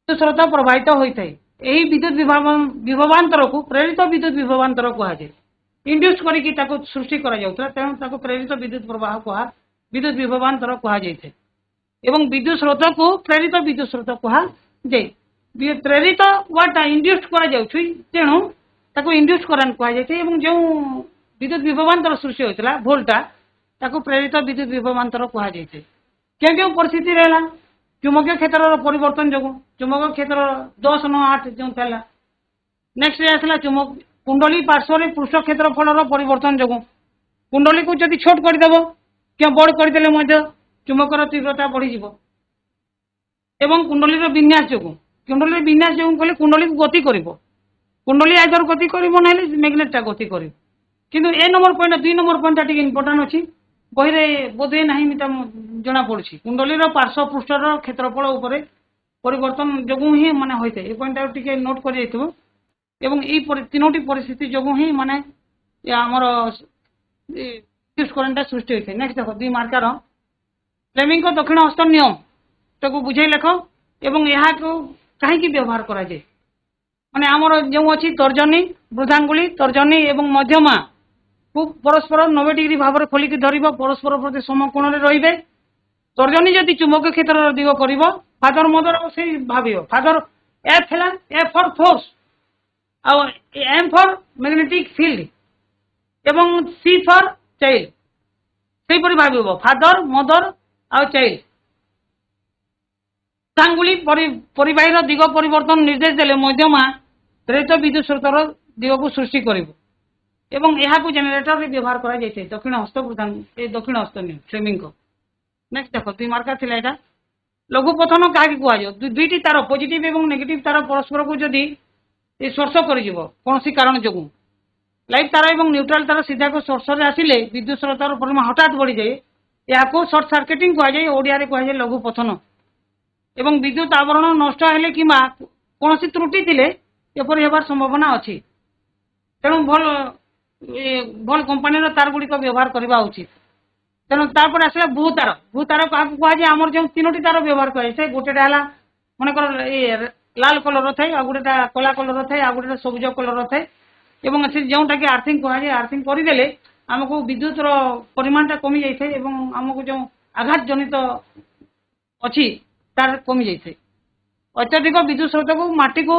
ବିଦ୍ୟୁତ ସ୍ରୋତ ପ୍ରବାହିତ ହୋଇଥାଏ। ଏହି ବିଦ୍ୟୁତ ବିଭବାନ୍ତରକୁ ପ୍ରେରିତ ବିଦ୍ୟୁତ ବିଭବାନ୍ତର କୁହାଯାଏ। ଇଣ୍ଡ୍ୟୁସ୍ କରିକି ତାକୁ ସୃଷ୍ଟି କରାଯାଉଥିଲା ତେଣୁ ତାକୁ ପ୍ରେରିତ ବିଦ୍ୟୁତ ପ୍ରବାହ ବିଦ୍ୟୁତ ବିଭବାନ୍ତର କୁହାଯାଇଥାଏ ଏବଂ ବିଦ୍ୟୁତ ସ୍ରୋତକୁ ପ୍ରେରିତ ବିଦ୍ୟୁତ ସ୍ରୋତ କୁହାଯାଏ। ପ୍ରେରିତ ୱାର୍ଡଟା ଇଣ୍ଡ୍ୟୁସ୍ଡ କରାଯାଉଛି, ତେଣୁ ତାକୁ ଇଣ୍ଡ୍ୟୁସ୍ଡ କରେଣ୍ଟ କୁହାଯାଇଥାଏ ଏବଂ ଯେଉଁ ବିଦ୍ୟୁତ ବିଭବାନ୍ତର ସୃଷ୍ଟି ହୋଇଥିଲା ଭୋଲ୍ଟଟା ତାକୁ ପ୍ରେରିତ ବିଦ୍ୟୁତ ବିଭବାନ୍ତର କୁହାଯାଇଥାଏ। କେଉଁ କେଉଁ ପରିସ୍ଥିତିରେ ହେଲା? ଚୁମ୍ବକୀୟ କ୍ଷେତ୍ରର ପରିବର୍ତ୍ତନ ଯୋଗୁଁ, ଚୁମ୍ବକୀୟ କ୍ଷେତ୍ର 10-9-8 ଯେଉଁ ଥିଲା। ନେକ୍ସଟ ଆସିଲା କୁଣ୍ଡଳୀ ପାର୍ଶ୍ୱରେ ପୃଷ୍ଠ କ୍ଷେତ୍ରଫଳର ପରିବର୍ତ୍ତନ ଯୋଗୁଁ। କୁଣ୍ଡଳୀକୁ ଯଦି ଛୋଟ କରିଦେବ କିମ୍ବା ବଡ଼ କରିଦେଲେ ମଧ୍ୟ ଚୁମ୍ବକର ତୀବ୍ରତା ବଢ଼ିଯିବ। ଏବଂ କୁଣ୍ଡଳୀର ବିନ୍ୟାସ ଯୋଗୁଁ, କୁଣ୍ଡଳୀର ବିନ୍ୟାସ ଯୋଗୁଁ କହିଲେ କୁଣ୍ଡଳୀକୁ ଗତି କରିବ। କୁଣ୍ଡଳୀ ଆଇଦର ଗତି କରିବ ନହେଲେ ମ୍ୟାଗ୍ନେଟଟା ଗତି କରିବ। କିନ୍ତୁ ଏ ନମ୍ବର ପଏଣ୍ଟ 2 ନମ୍ବର ପଏଣ୍ଟଟା ଟିକେ ଇମ୍ପୋର୍ଟାଣ୍ଟ ଅଛି, ବହିରେ ବୋଧେ ନାହିଁ ଏଟା ଜଣାପଡ଼ୁଛି। କୁଣ୍ଡଳୀର ପାର୍ଶ୍ୱ ପୃଷ୍ଠର କ୍ଷେତ୍ରଫଳ ଉପରେ ପରିବର୍ତ୍ତନ ଯୋଗୁଁ ହିଁ ମାନେ ହୋଇଥାଏ। ଏ ପଏଣ୍ଟଟାକୁ ଟିକେ ନୋଟ୍ କରିଯାଇଥିବ। ଏବଂ ଏଇ ତିନୋଟି ପରିସ୍ଥିତି ଯୋଗୁଁ ହିଁ ମାନେ ଆମର କରେଣ୍ଟଟା ସୃଷ୍ଟି ହୋଇଥାଏ। ନେକ୍ସଟ ଦେଖ 2 ମାର୍କାର ଫ୍ଲେମିଙ୍କ ଦକ୍ଷିଣ ହସ୍ତ ନିୟମ ତାକୁ ବୁଝେଇ ଲେଖ ଏବଂ ଏହାକୁ କାହିଁକି ବ୍ୟବହାର କରାଯାଏ। ମାନେ ଆମର ଯେଉଁ ଅଛି ତର୍ଜନୀ, ବୃଦ୍ଧାଙ୍ଗୁଳି, ତର୍ଜନୀ ଏବଂ ମଧ୍ୟମା କୁ ପରସ୍ପର 90 ଡିଗ୍ରୀ ଭାବରେ ଖୋଲିକି ଧରିବ, ପରସ୍ପର ପ୍ରତି ସମକୋଣରେ ରହିବେ। ତର୍ଜନୀ ଯଦି ଚୁମ୍ବକୀୟ କ୍ଷେତ୍ରର ଦିଗ କରିବ, ଫାଦର ମଦର ସେଇ ଭାବିବ। ଫାଦର ଏଫ୍ ହେଲା ଏଫ୍ ଫର୍ ଫୋର୍ସ, ଆଉ ଏମ୍ ଫର୍ ମ୍ୟାଗ୍ନେଟିକ୍ ଫିଲ୍ଡ ଏବଂ ସି ଫର୍ ଚାଇଲ୍ଡ। ସେଇପରି ଭାବିବ ଫାଦର, ମଦର ଆଉ ଚାଇଲ୍ଡ। ବୃଦ୍ଧାଙ୍ଗୁଳି ପରିବାହୀର ଦିଗ ପରିବର୍ତ୍ତନ ନିର୍ଦ୍ଦେଶ ଦେଲେ ମଧ୍ୟମା ପ୍ରେରିତ ବିଦ୍ୟୁତ ସ୍ରୋତର ଦିଗକୁ ସୃଷ୍ଟି କରିବ ଏବଂ ଏହାକୁ ଜେନେରେଟରରେ ବ୍ୟବହାର କରାଯାଇଥାଏ। ଦକ୍ଷିଣ ହସ୍ତ ଦକ୍ଷିଣ ହସ୍ତ ନିୟମ ଫ୍ଲେମିଙ୍କ। ନେକ୍ସଟ ଦେଖ 2 ମାର୍କା ଥିଲା ଏଇଟା। ଲଘୁ ପତନ କାହାକି କୁହାଯିବ? ଦୁଇଟି ତାର ପଜିଟିଭ ଏବଂ ନେଗେଟିଭ ତାର ପରସ୍ପରକୁ ଯଦି ସ୍ପର୍ଶ କରିଯିବ କୌଣସି କାରଣ ଯୋଗୁଁ, ଲାଇଭ୍ ତାର ଏବଂ ନ୍ୟୁଟ୍ରାଲ ତାର ସିଧାକ ସ୍ପର୍ଶରେ ଆସିଲେ ବିଦ୍ୟୁତ ସ୍ରୋତର ପରିମାଣ ହଠାତ୍ ବଢ଼ିଯାଏ। ଏହାକୁ ସର୍ଟ ସାର୍କିଟିଂ କୁହାଯାଏ, ଓଡ଼ିଆରେ କୁହାଯାଏ ଲଘୁ ପତନ। ଏବଂ ବିଦ୍ୟୁତ ଆବରଣ ନଷ୍ଟ ହେଲେ କିମ୍ବା କୌଣସି ତ୍ରୁଟି ଥିଲେ ଏପରି ହେବାର ସମ୍ଭାବନା ଅଛି। ତେଣୁ ଭଲ କମ୍ପାନୀର ତାର ଗୁଡ଼ିକ ବ୍ୟବହାର କରିବା ଉଚିତ। ତେଣୁ ତାପରେ ଆସିଲା ଭୂତାର। ଭୂତାର କାହାକୁ କୁହାଯାଏ? ଆମର ଯେଉଁ 3ଟି ତାର ବ୍ୟବହାର କରାଯାଇଥାଏ। ଗୋଟେଟା ହେଲା ମନେକର ଲାଲ କଲରର ଥାଏ, ଆଉ ଗୋଟେଟା କଳା କଲରର ଥାଏ, ଆଉ ଗୋଟେଟା ସବୁଜ କଲରର ଥାଏ। ଏବଂ ସେ ଯେଉଁଟାକି ଆର୍ଥିଂ କୁହାଯାଏ, ଆର୍ଥିଂ କରିଦେଲେ ଆମକୁ ବିଦ୍ୟୁତର ପରିମାଣଟା କମି ଯାଇଥାଏ ଏବଂ ଆମକୁ ଯେଉଁ ଆଘାତ ଜନିତ ଅଛି ତାର କମି ଯାଇଥାଏ। ଅତ୍ୟଧିକ ବିଦ୍ୟୁତ ସ୍ରୋତକୁ ମାଟିକୁ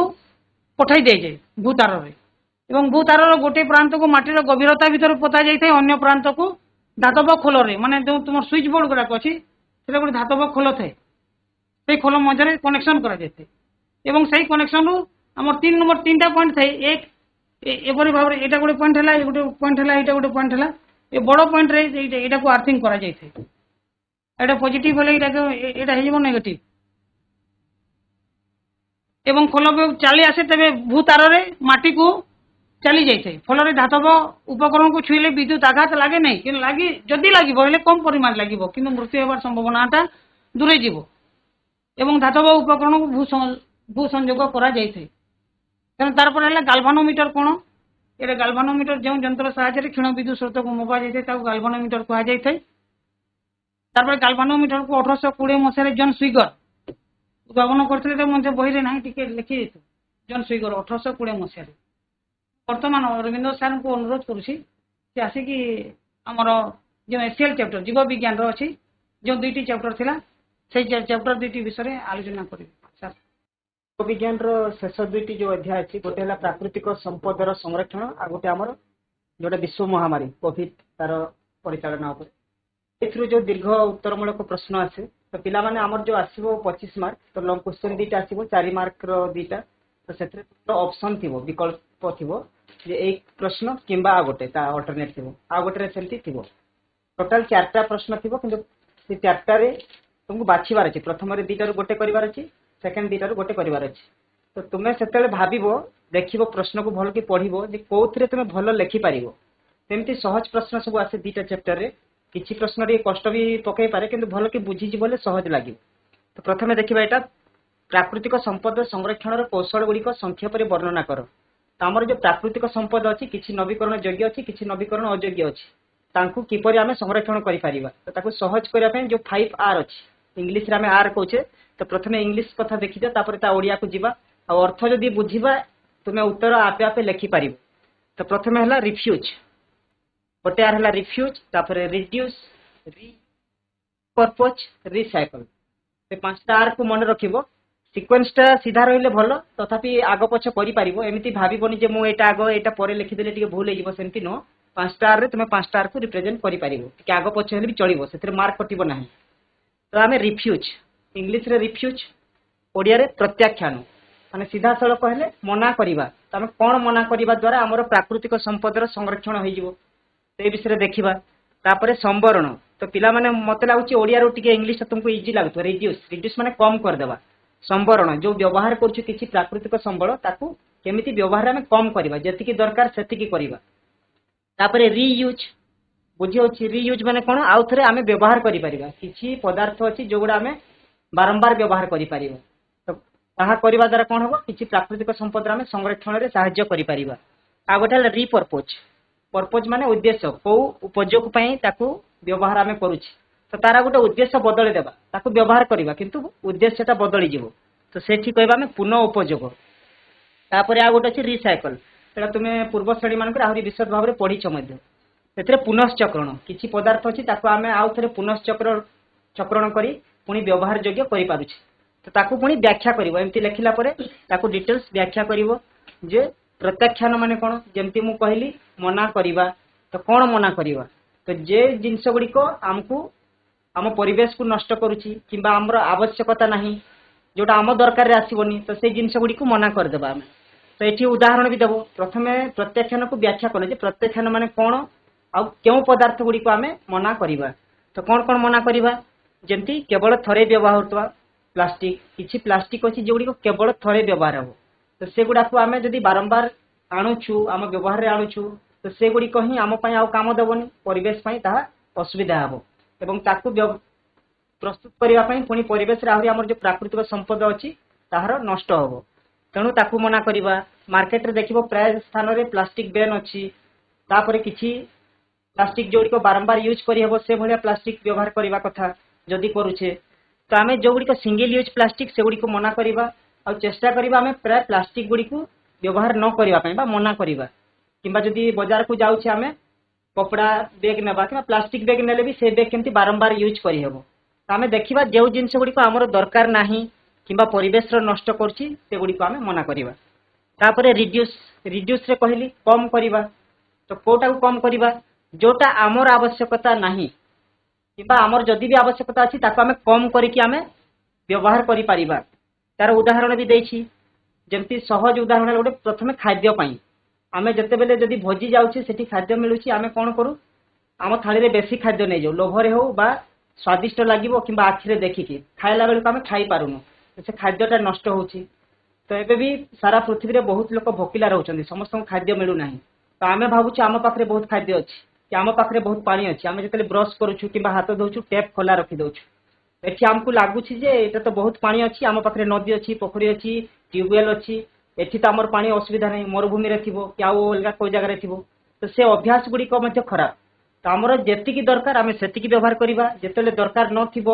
ପଠାଇ ଦିଆଯାଏ ଭୂତାରରେ ଏବଂ ଭୂତାରର ଗୋଟିଏ ପ୍ରାନ୍ତକୁ ମାଟିର ଗଭୀରତା ଭିତରେ ପୋତା ଯାଇଥାଏ, ଅନ୍ୟ ପ୍ରାନ୍ତକୁ ଧାତବ ଖୋଲରେ, ମାନେ ଯେଉଁ ତୁମର ସୁଇଚ୍ ବୋର୍ଡ ଗୁଡ଼ାକ ଅଛି ସେଟା ଗୋଟେ ଧାତବ ଖୋଲ ଥାଏ, ସେଇ ଖୋଲ ମଧ୍ୟରେ କନେକ୍ସନ କରାଯାଇଥାଏ। ଏବଂ ସେଇ କନେକ୍ସନରୁ ଆମର 3ଟା ପଏଣ୍ଟ ଥାଏ। ଏପରି ଭାବରେ ଏଇଟା ଗୋଟେ ପଏଣ୍ଟ ହେଲା, ଗୋଟେ ପଏଣ୍ଟ ହେଲା, ଏଇଟା ଗୋଟେ ପଏଣ୍ଟ ହେଲା। ଏ ବଡ଼ ପଏଣ୍ଟରେ ଏଇଟାକୁ ଆର୍ଥିଂ କରାଯାଇଥାଏ। ଏଇଟା ପଜିଟିଭ ହେଲେ ଏଇଟା ହେଇଯିବ ନେଗେଟିଭ। ଏବଂ ଖୋଲ ଚାଲି ଆସେ, ତେବେ ଭୂତାରରେ ମାଟିକୁ ଚାଲି ଯାଇଥାଏ। ଫଳରେ ଧାତବ ଉପକରଣକୁ ଛୁଇଁଲେ ବିଦ୍ୟୁତ ଆଘାତ ଲାଗେ ନାହିଁ, କିନ୍ତୁ ଯଦି ଲାଗିବ ହେଲେ କମ୍ ପରିମାଣ ଲାଗିବ, କିନ୍ତୁ ମୃତ୍ୟୁ ହେବାର ସମ୍ଭାବନାଟା ଦୂରେଇ ଯିବ। ଏବଂ ଧାତବ ଉପକରଣକୁ ଭୂ ସଂଯୋଗ କରାଯାଇଥାଏ। ତେଣୁ ତାରପରେ ହେଲା ଗାଲଭାନୋମିଟର କ'ଣ? ଏଇଟା ଗାଲଭାନୋମିଟର ଯେଉଁ ଯନ୍ତ୍ର ସାହାଯ୍ୟରେ କ୍ଷୀଣ ବିଦ୍ୟୁତ ସ୍ରୋତକୁ ମପା ଯାଇଥାଏ ତାକୁ ଗାଲଭାନୋମିଟର କୁହାଯାଇଥାଏ। ତାପରେ ଗାଲଭାନୋମିଟରକୁ 1820 ମସିହାରେ ଜନ୍ ସୁଇଗର ଉଦ୍ଭାବନ କରିଥିଲେ। ତ ମଧ୍ୟ ବହିରେ ନାହିଁ, ଟିକେ ଲେଖି ଦେଇଥିବ। ଜନ୍ ସୁଇଗର 1820 ମସିହାରେ। ବର୍ତ୍ତମାନ ଅରବିନ୍ଦ ସାର୍ଙ୍କୁ ଅନୁରୋଧ କରୁଛି ସେ ଆସିକି ଆମର ଯେଉଁ ଏସିଏଲ୍ ଚାପ୍ଟର ଜୀବ ବିଜ୍ଞାନର ଅଛି, ଯେଉଁ 2ଟି ଚାପ୍ଟର ଥିଲା, ସେଇ ଚାପ୍ଟର 2ଟି ବିଷୟରେ ଆଲୋଚନା କରିବେ। ସାର୍, ଜୀବ ବିଜ୍ଞାନର ଶେଷ 2ଟି ଯେଉଁ ଅଧ୍ୟାୟ ଅଛି, ଗୋଟେ ହେଲା ପ୍ରାକୃତିକ ସମ୍ପଦର ସଂରକ୍ଷଣ, ଆଉ ଗୋଟେ ଆମର ଯୋଉଟା ବିଶ୍ୱ ମହାମାରୀ କୋଭିଡ ତାର ପରିଚାଳନା ଉପରେ। ଏଥିରୁ ଯୋଉ ଦୀର୍ଘ ଉତ୍ତରମୂଳକ ପ୍ରଶ୍ନ ଆସେ, ତ ପିଲାମାନେ ଆମର ଯୋଉ ଆସିବ 25 ମାର୍କ, ତ ଲଙ୍ଗ କ୍ୱେଶ୍ଚନ 2ଟା ଆସିବ, 4 ମାର୍କର 2ଟା। ତ ସେଥିରେ ଅପସନ ଥିବ, ବିକଳ୍ପ ଥିବ ଯେ ଏଇ ପ୍ରଶ୍ନ କିମ୍ବା ଆଉ ଗୋଟେ ତା ଅଲ୍ଟରନେଟ୍ ଥିବ, ଆଉ ଗୋଟେରେ ସେମିତି ଥିବ। ଟୋଟାଲ 4ଟା ପ୍ରଶ୍ନ ଥିବ, କିନ୍ତୁ ସେ 4ଟାରେ ତୁମକୁ ବାଛିବାର ଅଛି। ପ୍ରଥମରେ 2ଟାରୁ ଗୋଟେ କରିବାର ଅଛି, ସେକେଣ୍ଡ 2ଟାରୁ ଗୋଟେ କରିବାର ଅଛି। ତ ତୁମେ ସେତେବେଳେ ଭାବିବ, ଦେଖିବ ପ୍ରଶ୍ନକୁ ଭଲ କି ପଢିବ ଯେ କୋଉଥିରେ ତୁମେ ଭଲ ଲେଖିପାରିବ। ସେମିତି ସହଜ ପ୍ରଶ୍ନ ସବୁ ଆସେ 2ଟା ଚାପ୍ଟରରେ। କିଛି ପ୍ରଶ୍ନ ଟିକେ କଷ୍ଟ ବି ପକେଇ ପାରେ, କିନ୍ତୁ ଭଲ କି ବୁଝିଯିବ ବୋଲେ ସହଜ ଲାଗିବ। ତ ପ୍ରଥମେ ଦେଖିବା ଏଇଟା ପ୍ରାକୃତିକ ସମ୍ପଦ ସଂରକ୍ଷଣର କୌଶଳ ଗୁଡ଼ିକ ସଂକ୍ଷେପରେ ବର୍ଣ୍ଣନା କର। ତ ଆମର ଯୋଉ ପ୍ରାକୃତିକ ସମ୍ପଦ ଅଛି, କିଛି ନବୀକରଣ ଯୋଗ୍ୟ ଅଛି, କିଛି ନବୀକରଣ ଅଯୋଗ୍ୟ ଅଛି, ତାଙ୍କୁ କିପରି ଆମେ ସଂରକ୍ଷଣ କରିପାରିବା। ତ ତାକୁ ସହଜ କରିବା ପାଇଁ ଯୋଉ 5R ଅଛି, ଇଂଲିଶରେ ଆମେ R କହୁଛେ, ତ ପ୍ରଥମେ ଇଂଲିଶ କଥା ଦେଖିଦିଅ, ତାପରେ ତା ଓଡ଼ିଆକୁ ଯିବା। ଆଉ ଅର୍ଥ ଯଦି ବୁଝିବା ତୁମେ ଉତ୍ତର ଆପେ ଆପେ ଲେଖିପାରିବ। ତ ପ୍ରଥମେ ହେଲା ରିଫ୍ୟୁଜ, ଗୋଟେ R ହେଲା ରିଫ୍ୟୁଜ, ତାପରେ ରିଡ୍ୟୁସ, ରିପର୍ପୋଜ, ରିସାଇକଲ। ସେ 5ଟା R କୁ ମନେ ରଖିବ। ସିକ୍ୱେନ୍ସଟା ସିଧା ରହିଲେ ଭଲ, ତଥାପି ଆଗ ପଛ କରିପାରିବ। ଏମିତି ଭାବିବନି ଯେ ମୁଁ ଏଇଟା ଆଗ ଏଇଟା ପରେ ଲେଖିଦେଲେ ଟିକେ ଭୁଲ ହେଇଯିବ, ସେମିତି ନୁହଁ। 5ଟା ଆର୍ରେ ତୁମେ 5ଟା ଆର୍କୁ ରିପ୍ରେଜେଣ୍ଟ କରିପାରିବ, ଟିକେ ଆଗ ପଛ ହେଲେ ବି ଚଳିବ, ସେଥିରେ ମାର୍କ କଟିବ ନାହିଁ। ତ ଆମେ ରିଫ୍ୟୁଜ୍, ଇଂଲିଶରେ ରିଫ୍ୟୁଜ୍, ଓଡ଼ିଆରେ ପ୍ରତ୍ୟାଖ୍ୟାନ, ମାନେ ସିଧାସଳଖ ହେଲେ ମନା କରିବା। ତ ଆମେ କ'ଣ ମନା କରିବା ଦ୍ୱାରା ଆମର ପ୍ରାକୃତିକ ସମ୍ପଦର ସଂରକ୍ଷଣ ହେଇଯିବ, ସେଇ ବିଷୟରେ ଦେଖିବା। ତାପରେ ସମ୍ବରଣ, ତ ପିଲାମାନେ ମତେ ଲାଗୁଛି ଓଡ଼ିଆରୁ ଟିକେ ଇଂଲିଶ ତୁମକୁ ଇଜି ଲାଗୁଥିବ। ରିଡ୍ୟୁସ୍ ମାନେ କମ୍ କରିଦେବା। ସମ୍ବରଣ, ଯୋଉ ବ୍ୟବହାର କରୁଛୁ କିଛି ପ୍ରାକୃତିକ ସମ୍ବଳ, ତାକୁ କେମିତି ବ୍ୟବହାର ଆମେ କମ୍ କରିବା, ଯେତିକି ଦରକାର ସେତିକି କରିବା। ତାପରେ ରିୟୁଜ୍, ବୁଝି ହଉଛି ରିୟୁଜ୍ ମାନେ କ'ଣ, ଆଉ ଥରେ ଆମେ ବ୍ୟବହାର କରିପାରିବା। କିଛି ପଦାର୍ଥ ଅଛି ଯୋଉଗୁଡ଼ା ଆମେ ବାରମ୍ବାର ବ୍ୟବହାର କରିପାରିବା, ତ ତାହା କରିବା ଦ୍ୱାରା କ'ଣ ହବ, କିଛି ପ୍ରାକୃତିକ ସମ୍ପଦର ଆମେ ସଂରକ୍ଷଣରେ ସାହାଯ୍ୟ କରିପାରିବା। ଆଉ ଗୋଟେ ହେଲା ରିପର୍ପୋଜ୍, ପର୍ପୋଜ୍ ମାନେ ଉଦ୍ଦେଶ୍ୟ, କୋଉ ଉପଯୋଗ ପାଇଁ ତାକୁ ବ୍ୟବହାର ଆମେ କରୁଛେ, ତ ତାର ଗୋଟେ ଉଦ୍ଦେଶ୍ୟ ବଦଳି ଦେବା, ତାକୁ ବ୍ୟବହାର କରିବା କିନ୍ତୁ ଉଦ୍ଦେଶ୍ୟଟା ବଦଳିଯିବ, ତ ସେଠି କହିବା ଆମେ ପୁନଃ ଉପଯୋଗ। ତାପରେ ଆଉ ଗୋଟେ ଅଛି ରିସାଇକଲ, ସେଟା ତୁମେ ପୂର୍ବ ଶ୍ରେଣୀ ମାନଙ୍କରେ ଆହୁରି ବିଶଦ ଭାବରେ ପଢିଛ ମଧ୍ୟ। ସେଥିରେ ପୁନଶ୍ଚକ୍ରଣ, କିଛି ପଦାର୍ଥ ଅଛି ତାକୁ ଆମେ ଆଉ ଥରେ ଚକ୍ରଣ କରି ପୁଣି ବ୍ୟବହାର ଯୋଗ୍ୟ କରିପାରୁଛେ, ତ ତାକୁ ପୁଣି ବ୍ୟାଖ୍ୟା କରିବ। ଏମିତି ଲେଖିଲା ପରେ ତାକୁ ଡିଟେଲ୍ସ ବ୍ୟାଖ୍ୟା କରିବ ଯେ ପ୍ରତ୍ୟାଖ୍ୟାନ ମାନେ କ'ଣ। ଯେମିତି ମୁଁ କହିଲି ମନା କରିବା, ତ କ'ଣ ମନା କରିବା, ତ ଯେ ଜିନିଷ ଗୁଡ଼ିକ ଆମକୁ ଆମ ପରିବେଶକୁ ନଷ୍ଟ କରୁଛି କିମ୍ବା ଆମର ଆବଶ୍ୟକତା ନାହିଁ, ଯୋଉଟା ଆମ ଦରକାରରେ ଆସିବନି, ତ ସେଇ ଜିନିଷ ଗୁଡ଼ିକୁ ମନା କରିଦେବା ଆମେ। ତ ଏଠି ଉଦାହରଣ ବି ଦେବ। ପ୍ରଥମେ ପ୍ରତ୍ୟାଖ୍ୟାନକୁ ବ୍ୟାଖ୍ୟା କଲେ ଯେ ପ୍ରତ୍ୟାଖ୍ୟାନ ମାନେ କ'ଣ ଆଉ କେଉଁ ପଦାର୍ଥ ଗୁଡ଼ିକୁ ଆମେ ମନା କରିବା। ତ କ'ଣ କ'ଣ ମନା କରିବା, ଯେମିତି କେବଳ ଥରେ ବ୍ୟବହାର ହେଉଥିବା ପ୍ଲାଷ୍ଟିକ, କିଛି ପ୍ଲାଷ୍ଟିକ ଅଛି ଯେଉଁଗୁଡ଼ିକ କେବଳ ଥରେ ବ୍ୟବହାର ହେବ, ତ ସେଗୁଡ଼ାକୁ ଆମେ ଯଦି ବାରମ୍ବାର ଆଣୁଛୁ, ଆମ ବ୍ୟବହାରରେ ଆଣୁଛୁ, ତ ସେଗୁଡ଼ିକ ହିଁ ଆମ ପାଇଁ ଆଉ କାମ ଦେବନି, ପରିବେଶ ପାଇଁ ତାହା ଅସୁବିଧା ହେବ। ଏବଂ ତାକୁ ପ୍ରସ୍ତୁତ କରିବା ପାଇଁ ପୁଣି ପରିବେଶରେ ଆହୁରି ଆମର ଯେଉଁ ପ୍ରାକୃତିକ ସମ୍ପଦ ଅଛି ତାହାର ନଷ୍ଟ ହେବ, ତେଣୁ ତାକୁ ମନା କରିବା। ମାର୍କେଟରେ ଦେଖିବ ପ୍ରାୟ ସ୍ଥାନରେ ପ୍ଲାଷ୍ଟିକ ବେନ୍ ଅଛି, ତାପରେ କିଛି ପ୍ଲାଷ୍ଟିକ ଯୋଉଗୁଡ଼ିକ ବାରମ୍ବାର ୟୁଜ୍ କରିହେବ ସେଭଳିଆ ପ୍ଲାଷ୍ଟିକ ବ୍ୟବହାର କରିବା କଥା, ଯଦି କରୁଛେ ତ ଆମେ ଯୋଉଗୁଡ଼ିକ ସିଙ୍ଗଲ ୟୁଜ୍ ପ୍ଲାଷ୍ଟିକ ସେଗୁଡ଼ିକୁ ମନା କରିବା, ଆଉ ଚେଷ୍ଟା କରିବା ଆମେ ପ୍ରାୟ ପ୍ଲାଷ୍ଟିକ ଗୁଡ଼ିକୁ ବ୍ୟବହାର ନ କରିବା ପାଇଁ ବା ମନା କରିବା। କିମ୍ବା ଯଦି ବଜାରକୁ ଯାଉଛେ ଆମେ କପଡ଼ା ବ୍ୟାଗ୍ ନେବା କିମ୍ବା ପ୍ଲାଷ୍ଟିକ ବ୍ୟାଗ୍ ନେଲେ ବି ସେ ବ୍ୟାଗ୍ କେମିତି ବାରମ୍ବାର ୟୁଜ୍ କରିହେବ, ତ ଆମେ ଦେଖିବା ଯେଉଁ ଜିନିଷ ଗୁଡ଼ିକ ଆମର ଦରକାର ନାହିଁ କିମ୍ବା ପରିବେଶର ନଷ୍ଟ କରୁଛି ସେଗୁଡ଼ିକୁ ଆମେ ମନା କରିବା। ତାପରେ ରିଡ୍ୟୁସରେ କହିଲି କମ୍ କରିବା, ତ କୋଉଟାକୁ କମ୍ କରିବା, ଯୋଉଟା ଆମର ଆବଶ୍ୟକତା ନାହିଁ କିମ୍ବା ଆମର ଯଦି ବି ଆବଶ୍ୟକତା ଅଛି ତାକୁ ଆମେ କମ୍ କରିକି ଆମେ ବ୍ୟବହାର କରିପାରିବା। ତାର ଉଦାହରଣ ବି ଦେଇଛି, ଯେମିତି ସହଜ ଉଦାହରଣ ଗୋଟେ, ପ୍ରଥମେ ଖାଦ୍ୟ ପାଇଁ ଆମେ ଯେତେବେଳେ ଯଦି ଭୋଜି ଯାଉଛେ ସେଠି ଖାଦ୍ୟ ମିଳୁଛି, ଆମେ କ'ଣ କରୁ, ଆମ ଥାଳିରେ ବେଶୀ ଖାଦ୍ୟ ନେଇଯାଉ, ଲୋଭରେ ହଉ ବା ସ୍ୱାଦିଷ୍ଟ ଲାଗିବ କିମ୍ବା ଆଖିରେ ଦେଖିକି ଖାଇଲା ବେଳକୁ ଆମେ ଖାଇପାରୁନୁ, ସେ ଖାଦ୍ୟଟା ନଷ୍ଟ ହେଉଛି। ତ ଏବେ ବି ସାରା ପୃଥିବୀରେ ବହୁତ ଲୋକ ଭୋକିଲା ରହୁଛନ୍ତି, ସମସ୍ତଙ୍କୁ ଖାଦ୍ୟ ମିଳୁନାହିଁ। ତ ଆମେ ଭାବୁଛୁ ଆମ ପାଖରେ ବହୁତ ଖାଦ୍ୟ ଅଛି କି ଆମ ପାଖରେ ବହୁତ ପାଣି ଅଛି, ଆମେ ଯେତେବେଳେ ବ୍ରଶ କରୁଛୁ କିମ୍ବା ହାତ ଧୋଉଛୁ ଟ୍ୟାପ୍ ଖୋଲା ରଖିଦେଉଛୁ, ଏଠି ଆମକୁ ଲାଗୁଛି ଯେ ଏଇଟା ତ ବହୁତ ପାଣି ଅଛି, ଆମ ପାଖରେ ନଦୀ ଅଛି, ପୋଖରୀ ଅଛି, ଟ୍ୟୁବୱେଲ୍ ଅଛି, ଏଠି ତ ଆମର ପାଣି ଅସୁବିଧା ନାହିଁ, ମରୁଭୂମିରେ ଥିବ କି ଆଉ ଅଲଗା କୋଉ ଜାଗାରେ ଥିବ, ତ ସେ ଅଭ୍ୟାସ ଗୁଡ଼ିକ ମଧ୍ୟ ଖରାପ। ତ ଆମର ଯେତିକି ଦରକାର ଆମେ ସେତିକି ବ୍ୟବହାର କରିବା, ଯେତେବେଳେ ଦରକାର ନଥିବ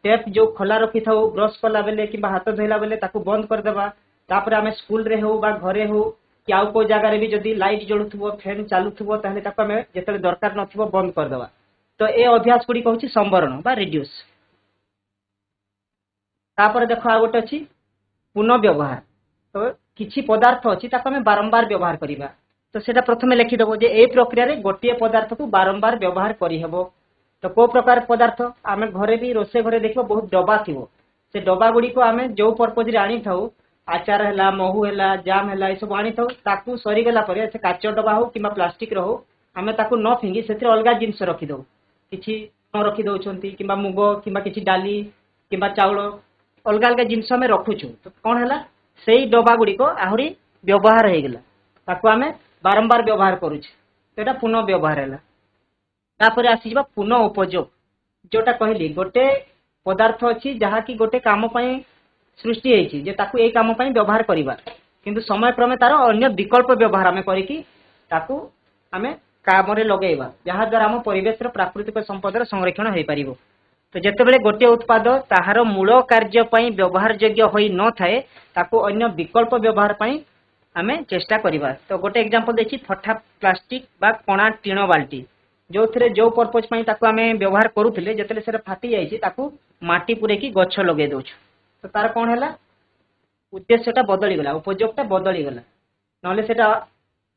ଟ୍ୟାପ୍ ଯୋଉ ଖୋଲା ରଖିଥାଉ ବ୍ରଶ କଲା ବେଲେ କିମ୍ବା ହାତ ଧୋଇଲା ବେଲେ ତାକୁ ବନ୍ଦ କରିଦେବା। ତାପରେ ଆମେ ସ୍କୁଲରେ ହଉ ବା ଘରେ ହଉ କି ଆଉ କୋଉ ଜାଗାରେ ବି ଯଦି ଲାଇଟ୍ ଜଳୁଥିବ, ଫ୍ୟାନ୍ ଚାଲୁଥିବ, ତାହେଲେ ତାକୁ ଆମେ ଯେତେବେଳେ ଦରକାର ନଥିବ ବନ୍ଦ କରିଦେବା। ତ ଏ ଅଭ୍ୟାସ ଗୁଡ଼ିକ ହେଉଛି ସମ୍ବରଣ ବା ରିଡ୍ୟୁସ୍। ତାପରେ ଦେଖ ଆଉ ଗୋଟେ ଅଛି ପୁନଃବ୍ୟବହାର, ତ କିଛି ପଦାର୍ଥ ଅଛି ତାକୁ ଆମେ ବାରମ୍ବାର ବ୍ୟବହାର କରିବା, ତ ସେଟା ପ୍ରଥମେ ଲେଖିଦେବ ଯେ ଏଇ ପ୍ରକ୍ରିୟାରେ ଗୋଟିଏ ପଦାର୍ଥକୁ ବାରମ୍ବାର ବ୍ୟବହାର କରିହେବ। ତ କୋଉ ପ୍ରକାର ପଦାର୍ଥ, ଆମେ ଘରେ ବି ରୋଷେଇ ଘରେ ଦେଖିବ ବହୁତ ଡବା ଥିବ, ସେ ଡବା ଗୁଡ଼ିକୁ ଆମେ ଯୋଉ ପର୍ପଜରେ ଆଣିଥାଉ, ଆଚାର ହେଲା, ମହୁ ହେଲା, ଜାମ୍ ହେଲା, ଏସବୁ ଆଣିଥାଉ, ତାକୁ ସରିଗଲା ପରେ ସେ କାଚ ଡବା ହଉ କିମ୍ବା ପ୍ଲାଷ୍ଟିକର ହଉ, ଆମେ ତାକୁ ନ ଫିଙ୍ଗି ସେଥିରେ ଅଲଗା ଜିନିଷ ରଖିଦେଉ, କିଛି ରଖିଦେଉଛନ୍ତି କିମ୍ବା ମୁଗ କିମ୍ବା କିଛି ଡାଲି କିମ୍ବା ଚାଉଳ, ଅଲଗା ଅଲଗା ଜିନିଷ ଆମେ ରଖୁଛୁ, ତ କ'ଣ ହେଲା, ସେଇ ଡବା ଗୁଡ଼ିକ ଆହୁରି ବ୍ୟବହାର ହେଇଗଲା, ତାକୁ ଆମେ ବାରମ୍ବାର ବ୍ୟବହାର କରୁଛେ, ତ ଏଇଟା ପୁନଃ ବ୍ୟବହାର ହେଲା। ତାପରେ ଆସିଯିବା ପୁନଃ ଉପଯୋଗ, ଯୋଉଟା କହିଲି ଗୋଟେ ପଦାର୍ଥ ଅଛି ଯାହାକି ଗୋଟେ କାମ ପାଇଁ ସୃଷ୍ଟି ହେଇଛି ଯେ ତାକୁ ଏଇ କାମ ପାଇଁ ବ୍ୟବହାର କରିବା, କିନ୍ତୁ ସମୟ କ୍ରମେ ତାର ଅନ୍ୟ ବିକଳ୍ପ ବ୍ୟବହାର ଆମେ କରିକି ତାକୁ ଆମେ କାମରେ ଲଗେଇବା, ଯାହାଦ୍ୱାରା ଆମ ପରିବେଶର ପ୍ରାକୃତିକ ସମ୍ପଦର ସଂରକ୍ଷଣ ହେଇପାରିବ। ତ ଯେତେବେଳେ ଗୋଟିଏ ଉତ୍ପାଦ ତାହାର ମୂଳ କାର୍ଯ୍ୟ ପାଇଁ ବ୍ୟବହାର ଯୋଗ୍ୟ ହୋଇନଥାଏ ତାକୁ ଅନ୍ୟ ବିକଳ୍ପ ବ୍ୟବହାର ପାଇଁ ଆମେ ଚେଷ୍ଟା କରିବା। ତ ଗୋଟେ ଏକ୍ଜାମ୍ପଲ ଦେଇଛି ଥଠା ପ୍ଲାଷ୍ଟିକ ବା କଣା ଟିଣ ବାଲ୍ଟି, ଯୋଉଥିରେ ଯୋଉ ପର୍ପଜ ପାଇଁ ତାକୁ ଆମେ ବ୍ୟବହାର କରୁଥିଲେ, ଯେତେବେଳେ ସେଟା ଫାଟି ଯାଇଛି ତାକୁ ମାଟି ପୁରେଇକି ଗଛ ଲଗେଇ ଦଉଛୁ, ତ ତାର କ'ଣ ହେଲା, उद्देश्यटा बदलीगला उपयोगटा बदलीगला नहले सेटा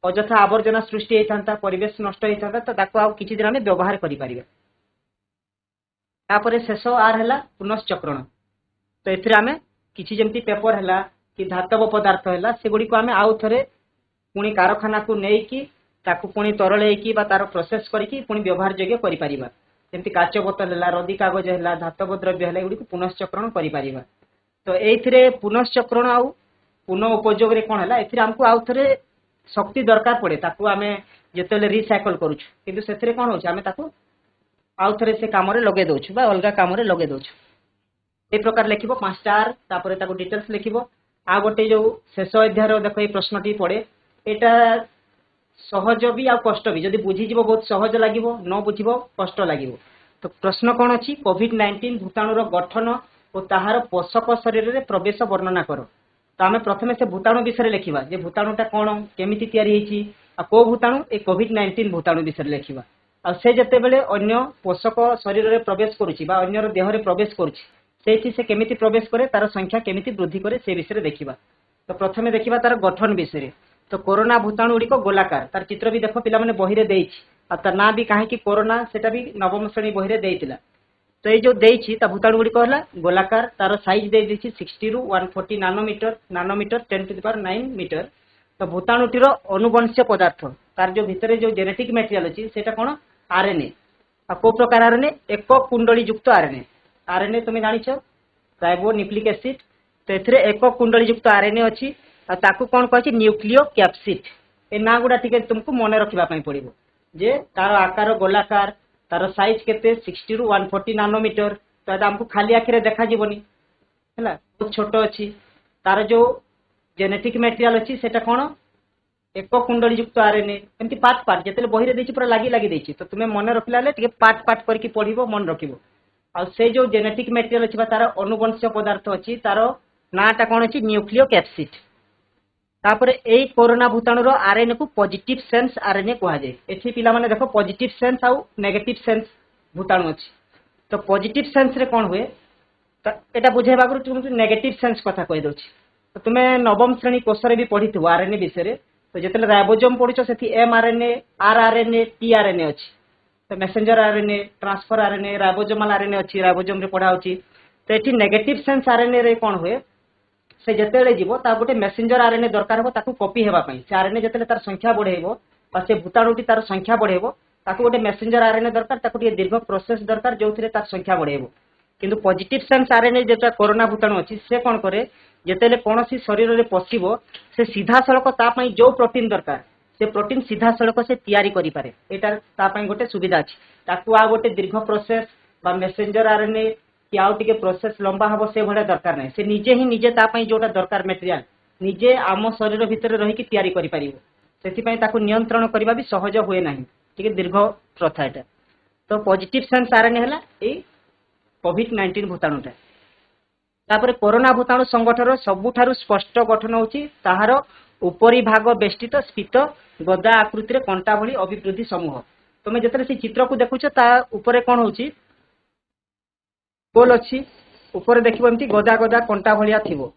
अଯଥା आवर्जना सृष्टि होता परिवेश नष्ट होता तो ताको आउ किछि दिन आमे व्यवहार करि परिबा। तापरे शेष आर हला पुनश्चक्रण तो एथिरे आमे किछि जेमति पेपर हला कि धातव पदार्थ हला सेगुडी को आमे आउ थरे पुणी कारखाना को नहीं कि ताकू पुणी तरल बा तार प्रोसेस करके पुणी व्यवहार योग्य करि परिबा। जेमति काच बोतल हला रदी कागज हला धातव द्रव्य हला एगुडी को पुनश्चक्रण करि परिबा। तो एथिरे पुनश्चक्रण आउ पुनः उपयोग रे कोन हला एथिरे हमको आउ थरे शक्ति दरकार पड़े ताकू आमे जेतेले रिसाइकल करूछु किंतु सेथिरे कोन होछ आमे ताकू आउ थरे से काम रे लगे दोछु बा अलगा काम रे लगे दोछु। ए प्रकार लिखिबो 5 तापरे ताकू डिटेल्स लिखिबो। आ गोटे जो शेष अध्याय देखो ये प्रश्नटी पड़े एटा सहज भी आ कष्ट भी जदि बुझी जीवो बहुत सहज लागिवो न बुझिबो कष्ट लागिवो। तो प्रश्न कोन अछि कोविड-19 भूताणुर गठन और ताहार पोषक शरीर रे प्रवेश वर्णना करो। तो आमे प्रथमे से भूताणु विषय लिखिबा जे भूताणुटा कोन केमिति तयारी हेछि आ को भूताणु ए कोविड-19 भूताणु विषय लिखिबा। आ से जते बेले अन्य पोषक शरीर रे प्रवेश करूछि बा अन्यर देह रे प्रवेश करूछि सेठी से केमिति प्रवेश करे तार संख्या केमिति वृद्धि करे से विषय देखिबा। तो प्रथमे देखिबा तार गठन विषय। तो कोरोना भूताणु गुड़ी गोलाकार तार चित्र भी देख पिला माने बही रे देइछि आ तार ना भी काहे कि कोरोना सेटा भी नवम श्रेणी बही रे देइतिला। तो ये जो देइछि ता भूताणु गुड़ी कहला गोलाकार तार साइज दे दिछि 60 रु 140 nanometre 10 to the power 9 metre. तो भूताणुटीर अनुवंशीय पदार्थ तार जो भितरे जो जेनेटिक मटेरियल अछि सेटा कोन आरएनए आ को प्रकार आरएनए एक कुंडली युक्त आरएनए। आरएनए तुम जानिछ राइबो न्यूक्लिक एसिड। तो एथिरे एक कुंडली युक्त आरएनए अछि आ ताकू कोन कहछि न्यूक्लियो कैप्सिड। ए ना गुडा टिके तुमको मने रखिबा पई पड़िबो जे तार आकार गोलाकार तार साइज केते 60 रु 140 नानोमीटर। तो एटा हमको खाली आखिरे देखा जीवनी हैला बहुत छोट अछि। तार जो जेनेटिक मटेरियल अछि सेटा कोन एक कुंडली युक्त आरएनए एमति पार्ट पार्ट जेतेले बही रे देछि पूरा लागी लागी देछि। तो तुमे मने रखिला ले टिके पार्ट पार्ट करके पढिबो मन रखिबो। आ से जो जेनेटिक मटेरियल अछि बा तार अनुवंशीय पदार्थ अछि तार नाटा कोन अछि न्यूक्लियो कैप्सिड। तापर एई कोरोना भूताणुर आरएनए को पॉजिटिव सेंस आरएनए कहा जाय। एथि पिला माने देखो पॉजिटिव सेंस आ नेगेटिव सेंस भूताणु अछि। तो पॉजिटिव सेंस रे कोन हुए तो एटा बुझे बागरु तुम नेगेटिव सेंस कथा कहि दोछि। तो तुमे नवम श्रेणी कोर्स रे भी पढिथिबो आरएनए विषय रे। तो जेतेले राइबोसोम पढिछो सेथि एमआरएनए आरआरएनए टीआरएनए अछि। तो messenger RNA transfer RNA ribosomal RNA अछि राइबोसोम रे पढा होछि। तो एठी नेगेटिव सेंस आरएनए रे कोन हुए से जेतेले जीवो ता गोटे मेसेंजर आरएनए दरकार हो ताकू कॉपी हेबा पई से आरएनए जेतेले तार संख्या बढ़ेबो बा से भूताणुटी तार संख्या बढ़ेबो ताकू गोटे मेसेंजर आरएनए दरकार ताकू टिके दीर्घ प्रोसेस दरकार जोथिरे तार संख्या बढ़ेबो। किंतु पॉजिटिव सेंस आरएनए जेटा कोरोना भूताणु अछि से कोन करे जेतेले कोनोसी शरीर रे पसिबो से सीधा सड़क ता पई जो प्रोटीन दरकार से प्रोटीन सीधा सड़क से तयारी करि पारे। एटा ता पई गोटे सुविधा अछि ताकू आ गोटे दीर्घ प्रोसेस बा मेसेंजर आरएनए कि आउ टिके प्रोसेस लंबा हबो से भले दरकार नै। से निजे ही निजे ता पई जोटा दरकार मटेरियल निजे आम शरीर भितर रही कि तयारी करि परिबो। सेति पई ताकू नियंत्रण करबा भी सहज होय नाही टिके दीर्घ प्रथा एटा। तो पॉजिटिव सेंस आरएनए हला ए कोविड-19 भूताणुटा। तापर कोरोना भूताणु संगठनर सबुठारु स्पष्ट गठन होची ताहार उपरी भाग बेष्टित स्फीत गदा आकृति रे कंटा भली अभिवृद्धि समूह। तुमे जेतरे से चित्र को देखुछ ता ऊपर कोन होची गोल अछि ऊपर देखिबो एमती गदा गदा कंटा भलिया थिबो।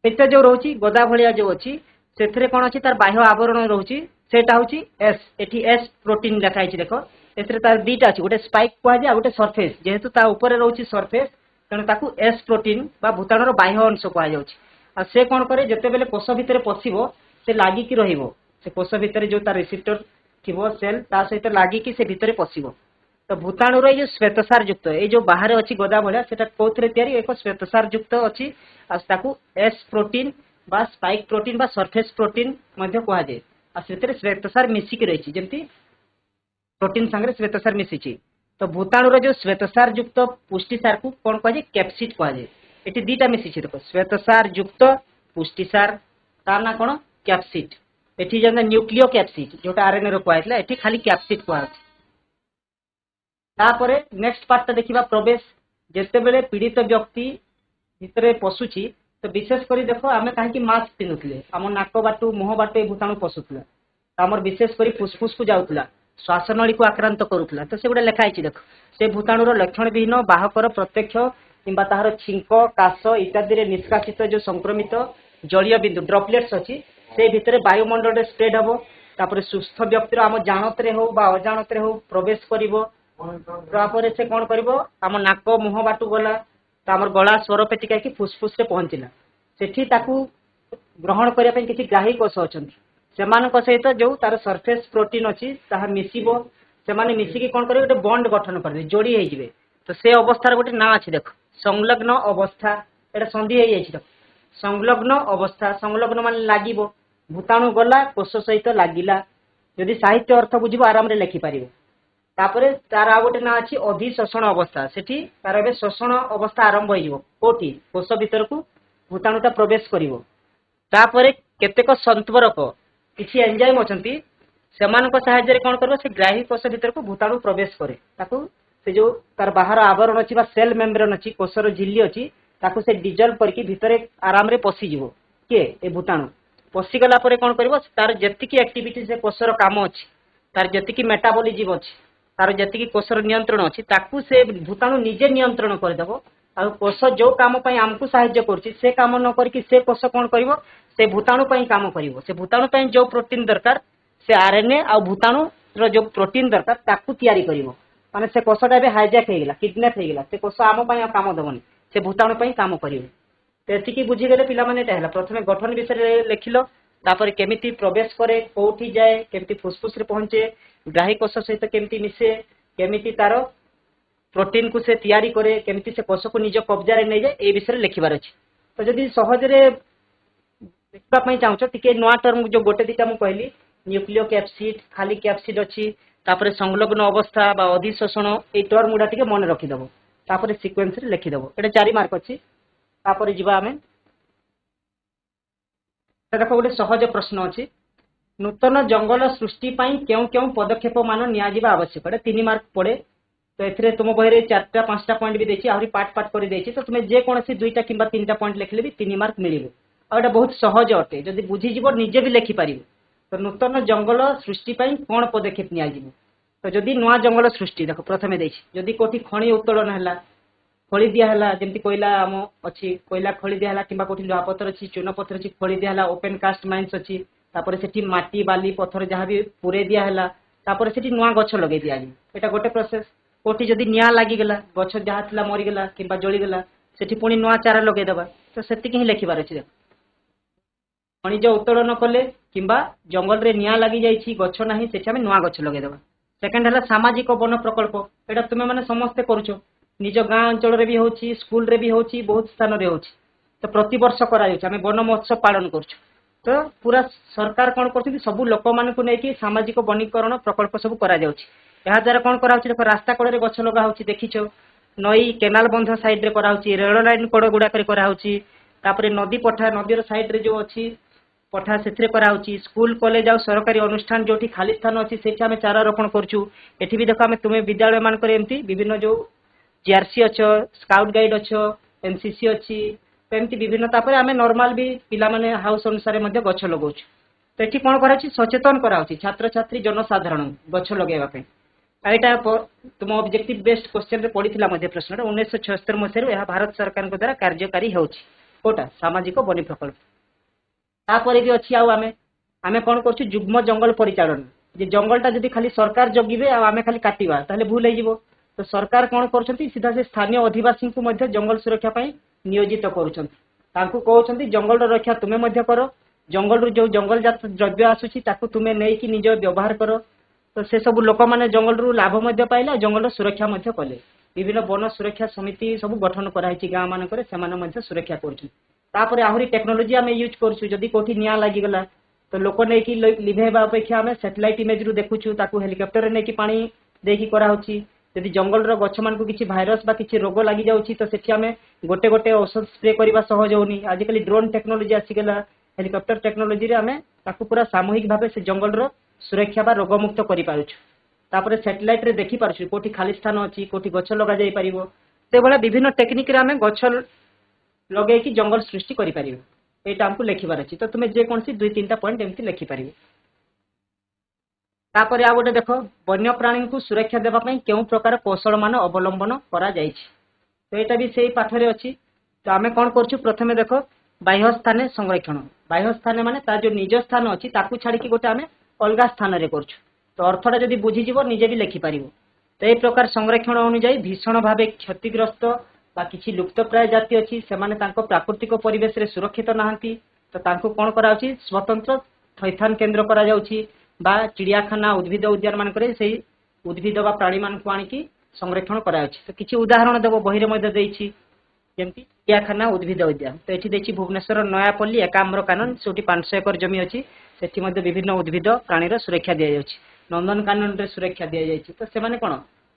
एटा जो रहउची गदा भलिया जो अछि सेथरे कोन अछि तार बाह्य आवरण रहउची सेटा होची एस। एठी एस प्रोटीन देखाइ छी देखो एथरे तार दीटा अछि गोटे स्पाइक कोहा जे आ गोटे सरफेस जेहेतु ता ऊपर रहउची सरफेस तेणु ताकू एस प्रोटीन बा भूताणुर बाह्य अंश कोहा जाउची। आ से कोन करे जते बेले कोष भितरे पसिबो से लागि कि रहिबो से कोष भितरे जो तार रिसेप्टर थिबो सेल ता सहित लागि कि से भितरे पसिबो। तो भूताणुर ये श्वेतसार युक्त ए जो बाहर अछि गदा भलिया सेटा कोथरे तयारी एक श्वेतसार युक्त अछि आ ताकू एस प्रोटीन बा स्पाइक प्रोटीन बा सरफेस प्रोटीन मध्ये कोहा जे। आ सेतरे श्वेतसार मिसी कि रहिछि जेंति प्रोटीन संगे श्वेतसार मिसिछि। तो भूताणुर जो श्वेतसार युक्त पुष्टिसार को कोन कह जे कैप्सिड कह जे। एटी दीटा मिसिछि देखो श्वेतसार युक्त पुष्टिसार ता ना कोन कैप्सिड। एटी जेंदा न्यूक्लियो कैप्सिड जोटा आरएनए रो कहैतला एटी खाली कैप्सिड कहै। तापरे नेक्स्ट पार्ट देखिबा प्रवेश जेते बेले पीड़ित व्यक्ति भितरे पसुची तो विशेष करी देखो आमे काहे कि मास्क पिनुतले आम नाक बाटू मुह बाटू भूताणु पसुतला हमर विशेष करी फुसफुस को जाउतला श्वासनली को आक्रांत करूतला। तो से गुडा लेखा आइछि देखो से भूताणुर लक्षण विहीन बाहकर प्रत्यक्ष किंबा ताହାର छिंक काश इत्यादि निष्कासित जो संक्रमित जलीय बिंदु ड्रपलेट्स अच्छी से भितर वायुमंडल में स्प्रेड हम तापर सुस्थ व्यक्तिर आम जानत हो अजाणत हो प्रवेश कर से कौन कर आम नाक मुह बाटू गला आम गला स्वर पेटिका कि फुसफुस रे पहुंचला सेठी ताकू ग्रहण करने किसी ग्राही कोष अच्छा सहित जो तार सरफेस प्रोटीन अच्छी ताहा मिसिबो से मिसिकी कौन करेंगे गोटे बंड गठन कर जोड़ी हो तो से अवस्थार गोटे ना अच्छी देख संलग्न अवस्था एटा संधि हो जाए संलग्न अवस्था संलग्न मान लगे भूताणु गला कोष सहित लगिला जदि साहित्य अर्थ बुझे आराम रे लिखिपार तापर तार आ गोटे ना अच्छी अधिशोषण अवस्था सेठी तार ए शोषण अवस्था आरंभ हो कोटी कोष भीतर को भूताणुटा प्रवेश करिवो तापर केतेक संतवरक किछि एंजाइम अछंती सेमानक सहाय्य कौन कर से ग्राही कोष भीतर को भूताणु प्रवेश करे ताकू से जो तार बाहर आवरण अच्छी सेल मेम्ब्रेन अच्छी कोषर झिल्ली अच्छी ताकू से डिजल्व करके भितर आराम रे पशिଯିव किए ए भूताणु पशिगला पर कौन कर तार जेतिकी एक्टिविटी से कोषर काम अच्छी तार जेतिकी मेटाबॉलिज्म अच्छी तार जेतिकी कोषर नियंत्रण अच्छी ताकू से भूताणु निजे नियंत्रण करदेव आ कोष जो काम आमको साहाय्य करुच्ची से काम न करके से कोष कौन कर से भूताणु काम कर से भूताणु जो प्रोटीन दरकार से आरएनए आ भूताणु जो प्रोटीन दरकार ताकू तैयारी करिवो माने से कोषटा ए हाइजैक होगला किडनैप होगला से कोष आम काम देवनी से भूताणु काम करिवो तेतिकी बुझीगले पिला माने एटा हला प्रथमे गठन विषय लिखिलो तापर केमिति प्रवेश करे कोठी जाए केमिति फुसफुस रे पहुंचे ग्राही कोष सहित केमिति मिसे केमिति तार प्रोटीन को से तैयारी करे केमिति से कोष को निज कब्जा रे नै जाए ए विषय लिखिबार अछि तो जदि सहज रे देखबा पई चाहछो टिके नोआ टर्म जो गोटे दिटा मु कहली न्यूक्लियो कैप्सिड खाली कैप्सिड अच्छी तापर संलग्न अवस्था बा अधिशोषण ए टर्म गुडा टिके मन रखिदबो तापर सीक्वेंस रे लिखिदबो एटा 4 मार्क अच्छी तापर जिबा आमे देखो गोटे सहज प्रश्न अच्छी नूतन जंगल सृष्टि पई केउ केउ पदक्षेप मान निया जिबा आवश्यक एटा 3 मार्क पड़े तो एथरे तुम बहिरे 4टा 5टा पॉइंट भी देछि आहुरी पार्ट पार्ट कर देछि तो तुमे जे कोनसी 2टा किंबा 3टा पॉइंट लिखले भी 3 मार्क मिलिबो आ एटा बहुत सहज अटे जदि बुझी जिवो निजे भी लिखि पारिबो तो नूतन जंगल सृष्टि पई कोन पदक्षेप निया जिवो तो जदि नुआ जंगल सृष्टि देखो प्रथमे देछि जदि कोठी खणी उत्तोलन हैला खोली दिया हैला जेमति कोइला आम अछि कोइला खोली दिया हैला किंबा कोठी लोहा पत्थर अछि चूना पत्थर अछि खोली दिया हैला ओपन कास्ट माइंस अछि तापर सेठी माटी बाली पत्थर जहाँ भी पुरे दिया हैला तापर सेठी नुआ गछ लगे दिया जी एटा गोटे प्रोसेस कोठी जदि निया लागि गेला गछ जहाँ थिला मरि गेला किंबा जळी गेला सेठी पुणी नुआ चारा लगे देबा तो सेतिकी ही लिखिबार अछि देखो खनिज उत्तोलन कले किंबा जंगल रे निया लागि जाइछि गछ नाही सेठी हम नुआ गछ लगे देबा सेकंड हला सामाजिक वन प्रकल्प एटा तुमे माने समस्त करूछो निज गाँ अंचल रे भी होछि स्कूल रे भी होछि बहुत स्थान रे होछि तो प्रति वर्ष करा जाउछि हम वन महोत्सव पालन करछु तो पूरा सरकार कोन करछि सब लोक मान को नेकी सामाजिक वनीकरण प्रकल्प सब करा जाउछि एहा द्वारा कोन करा होछि देखो रास्ता कड़े रे गछ लगा होछि देखिछो नई केनाल बंध साइड रे करा होछि रेल लाइन कड़ गुडा करे करा होछि तापरे नदी पठा नदी रो साइड रे जो अछि पठा सेथरे करा होछि स्कूल कॉलेज आ सरकारी अनुष्ठान जोठी खाली स्थान अछि सेठी हम चारा रोपण करछु एठी भी देखो हम तुमे विद्यालय मान करे एमती विभिन्न जो जीआरसी अच्छो स्काउट गाइड अच्छो एनसीसी अच्छी तो एमती विभिन्न तापर आमे नॉर्मल भी पिला माने हाउस अनुसार मध्ये गछ लगाउछु तो एठी कोन करा छि सचेतन करा होछि छात्र छात्री जनसाधारण गछ लगाइबा पे एटा तुम ऑब्जेक्टिव बेस्ड क्वेश्चन रे पडिथिला मध्ये प्रश्न 1976 मसेर यह भारत सरकार को द्वारा कार्यकारी होछि कोटा सामाजिक वन प्रकल्प तापर भी अच्छी आमे कौन कर जुग्म जंगल परिचालन जे जंगलटा जदि खाली सरकार जगिबे आ आमे खाली काटिबा ताहले भूल हो तो सरकार कौन कर सीधा से स्थानीय अधिवासी को मध्य जंगल सुरक्षा पाई नियोजित करुँच जंगल रक्षा तुमे मध्य कर जंगल जो जंगल जात द्रव्य आसुची ताकू तुमे नहीं कि निज व्यवहार कर तो से सब लोक माने जंगल रु लाभ मध्य पाइले जंगल सुरक्षा मध्य कले विभिन्न वन सुरक्षा समिति सब गठन कराई गाँ मानक सुरक्षा कर आहरी टेक्नोलोजी आम यूज करूँ जदि कौटी निया लगिगला तो लोक नहीं लिभेबा अपेक्षा आम सैटेलाइट इमेज रु देखुचु ताकू हेलिकॉप्टर नहीं कि पानी देकी कराउची यदि जंगल गछ मान को किसी भाइरस बा किसी रोग लगी जाउची तो सेठी आमे गोटे गोटे औषध स्प्रे करबा सहज होनी आजिकली ड्रोन टेक्नोलोजी आसीगला हेलिकॉप्टर टेक्नोलोजी रे आमे ताकू पूरा सामूहिक भावे से जंगल रो सुरक्षा बा रोग मुक्त करि पारुछु तापर सैटेलाइट रे देखि पारुछु कोठी खाली स्थान अछि कोठी गछ लगा जाई परिबो ते बला विभिन्न टेक्निक रे आमे गछ लगे कि जंगल सृष्टि करि परिबो एटा हमकु लेखिबार अछि तो तुमे जे कोनसी 2-3टा पॉइंट एमति लेखि परिबो तापर आ गोटे देख वन्य प्राणी को सुरक्षा देवा केउ प्रकार कौशल मान अवलंबन करा जायछि तो यहाँ भी से पाठरे अच्छी। तो आम कौन कर प्रथम देख बाह्य स्थान संरक्षण। बाह्य स्थान माने तार जो निज स्थान अच्छी ताकू छाड़ी गोटे आम अलग स्थान में कर। तो अर्थटा जब बुझीज निजे भी लेखिपार। तो यही प्रकार संरक्षण अनुजाई भीषण भाव क्षतिग्रस्त बा किसी लुप्तप्राय जाति अच्छी से प्राकृतिक परिवेश रे सुरक्षित नहांती। तो तांको कौन करा स्वतंत्र थैथान केन्द्र करा जाउछि बा चिड़ियाखाना उद्भिद उद्यान मानकरे से उद्भिद बा प्राणी मानक आनिकी संरक्षण करा। तो किसी उदाहरण देव बही में देछि जेमती चिड़ियाखाना उद्भिद उद्यान। तो ये देखिए भुवनेश्वर नयापल्ली एकाम्र कानन से 500 एकर जमी अच्छी से विभिन्न उद्भिद प्राणीर सुरक्षा दि जाउछि। नंदनकानन रे सुरक्षा दि जाइछि। तो सेमाने कोन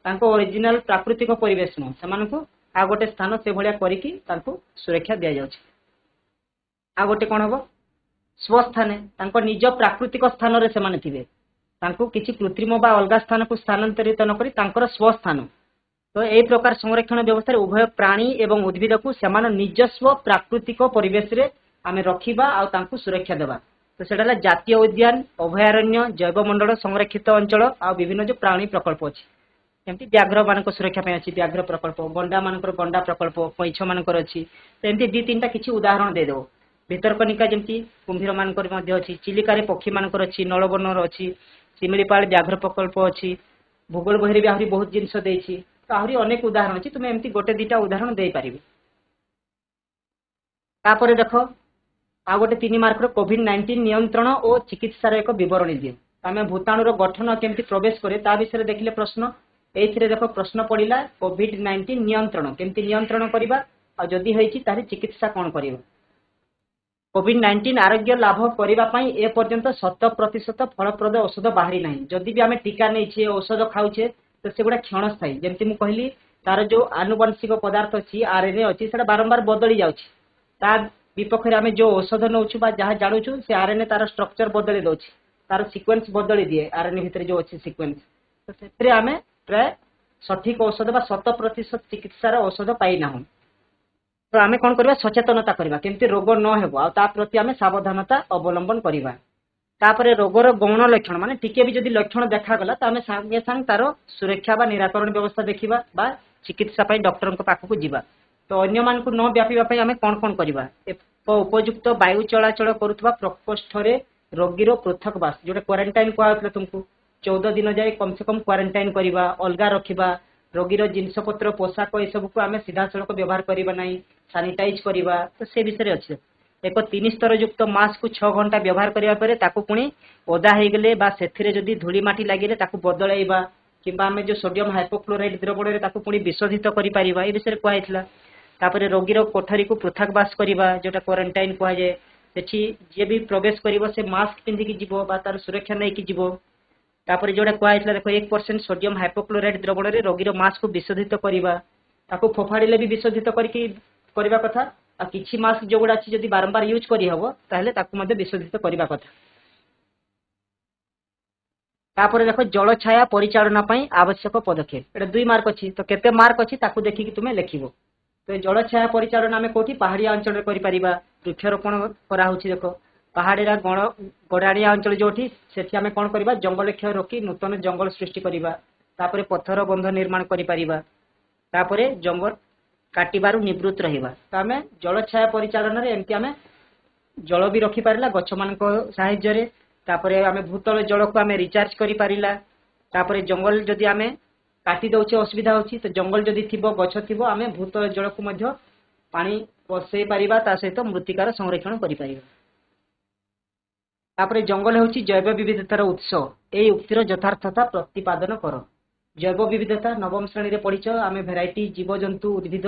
तांको ओरिजिनल प्राकृतिक परिवेश नु सेमानकु आ गोटे स्थान से भलिया करिकी तांको सुरक्षा दि जाउछि। आ गोटे कोन हबो स्वस्थाने तांको निज प्राकृतिक स्थान रे सेमाने थिबे तांको किछि कृत्रिम बा अलगा स्थान को स्थानांतरित न करी तांकर स्वस्थान। तो यही प्रकार संरक्षण व्यवस्था उभय प्राणी एवं उद्भिद को सेमान निजस्व प्राकृतिक परिवेश रे आमे रखिबा आ तांको सुरक्षा देबा। तो सेटा जातीय उद्यान अभयारण्य जैवमंडल संरक्षित अंचल आ विभिन्न जो प्राणी प्रकल्प अच्छी एमती व्याघ्र मान सुरक्षा अच्छी व्याघ्र प्रकल्प गंडा मान गंडा प्रकल्प पैछ मान अच्छी। तो एमती दी तीन किसी उदाहरण देदेव। भितरकनिका जमी कुंभीर मान अच्छी चिलिका पक्षी मान अच्छी नलबनर अच्छी शिमिलीपाल व्याघ्र प्रकल्प अच्छी भूगोल बही भी आहरी बहुत जिनस देछि। तो आहरी अनेक उदाहरण अच्छी तुम एमती गोटे दीटा उदाहरण दे पारि। तापर देख आ गोटे 3 मार्कर कोविड-19 नियंत्रण और चिकित्सार एक बरणी दिए। आम भूताणुर गठन केमती प्रवेश करे ता विषय देखिले प्रश्न ये देख प्रश्न पड़ा कोविड-19 नियंत्रण केमती नियंत्रण करवा और जदि होइछि तारी चिकित्सा कौन करवा। कोविड-19 आरोग्य लाभ करने ए पर्यंत 100% फलप्रद औषध बाहरी ना। जदि भी आम टीका नहीं औषध खाऊे तो से गुड़ा क्षणस्थायी जमती मुझे कहली तार जो आनुवंशिक पदार्थ अच्छी आरएनए अच्छी से बारंबार बदली जा विपक्ष में आम जो औषध नौ जहाँ जानूँ से आरएनए तार स्ट्रक्चर बदली दौर तार सिक्वेन्स बदली दिए आरएनए भितर जो अच्छी सिक्वेन्स। तो से आम प्राय सठिक औषध बा 100% चिकित्सार औषध पाईना। तो आम कौन करवा सचेतनता करवा केमती रोग न हो आ प्रति आम सावधानता अवलंबन करवा। तापर रोगर गौण लक्षण माने टिके भी जदि लक्षण देखागला तो आम सांगे सांग तार सुरक्षा बा निराकरण व्यवस्था देखा बा चिकित्सा डॉक्टर पाखक जावा। तो अन्य मान को न व्यापीवाई आम कौन कौन करवा उपयुक्त वायु चलाचल करुवा प्रकोष्ठ रोगीर पृथक बास जो क्वारंटाइन कहला तुमको 14 दिन जाए कम से कम क्वारंटाइन करवा अलगा रखा रोगीर जिनपतर पोशाक ये सब को आम सीधा सड़क व्यवहार करवा ना सानिटाइज करवा। तो से विषय अच्छे एक 3 स्तर युक्त मास्क को 6 घंटा व्यवहार करने पुणी ओदा हो गले से धूलीमाटी लगे बदलैवा कि आम जो सोडियम हाइपोक्लोराइड द्रवण में पुणी विशोधित कर विषय कहला। तापर रोगीर कोठरी को पृथकवास करवा जोटा क्वारंटाइन कहुए सेठी जी भी प्रवेश कर से मास्क पिंधिकी जीव तार सुरक्षा नहीं जीव। तापर जोटा कहला देख 1% सोडियम हाइपोक्लोराइड द्रवण में रोगीर मास्क को विशोधित करवा फोफाड़े भी विशोधित करवा कथा आ किछि मास्क जो गुड़ा अच्छी जब बारंबार यूज करहब ताहले विशोधित करवा कथा। तापर देख जल छाया परिचालना आवश्यक पदक्षेप एटा 2 मार्क अच्छी। तो केते मार्क अच्छी ताकू देखिकी तुमे लिखिबो। तो जल छाया परिचालना आम कौटी पहाड़िया अंचल कर वृक्षरोपण कराऊँच देख पहाड़िया गड़ाड़िया अंचल जो से आम कौन करवा जंगल क्षय रोकी नूतन जंगल सृष्टि करवा। तापर पत्थर बंध निर्माण कर जंगल काटिबारु निवृत्त रहिबा। तो आम जल छाया परिचालन एमती आम जल भी रखिपारा गछ मान साहाय्य तापर आम भूतल जल को आम रिचार्ज करिपारिला। तापर जंगल जदि आम काटी दौचे असुविधा होची तो जंगल जदि थिबो गछ थिबो आम भूतल जल को मध्य पानी बसई पारिबा ता सहित मृत्तिकार संरक्षण करि पारिबा। तापर जंगल होची जैव विविधतार उत्स एई उक्तिर यथार्थता प्रतिपादन कर। जैव विविधता नवम श्रेणी रे पढ़िछ आम भेराइटी जीव जंतु उद्भिद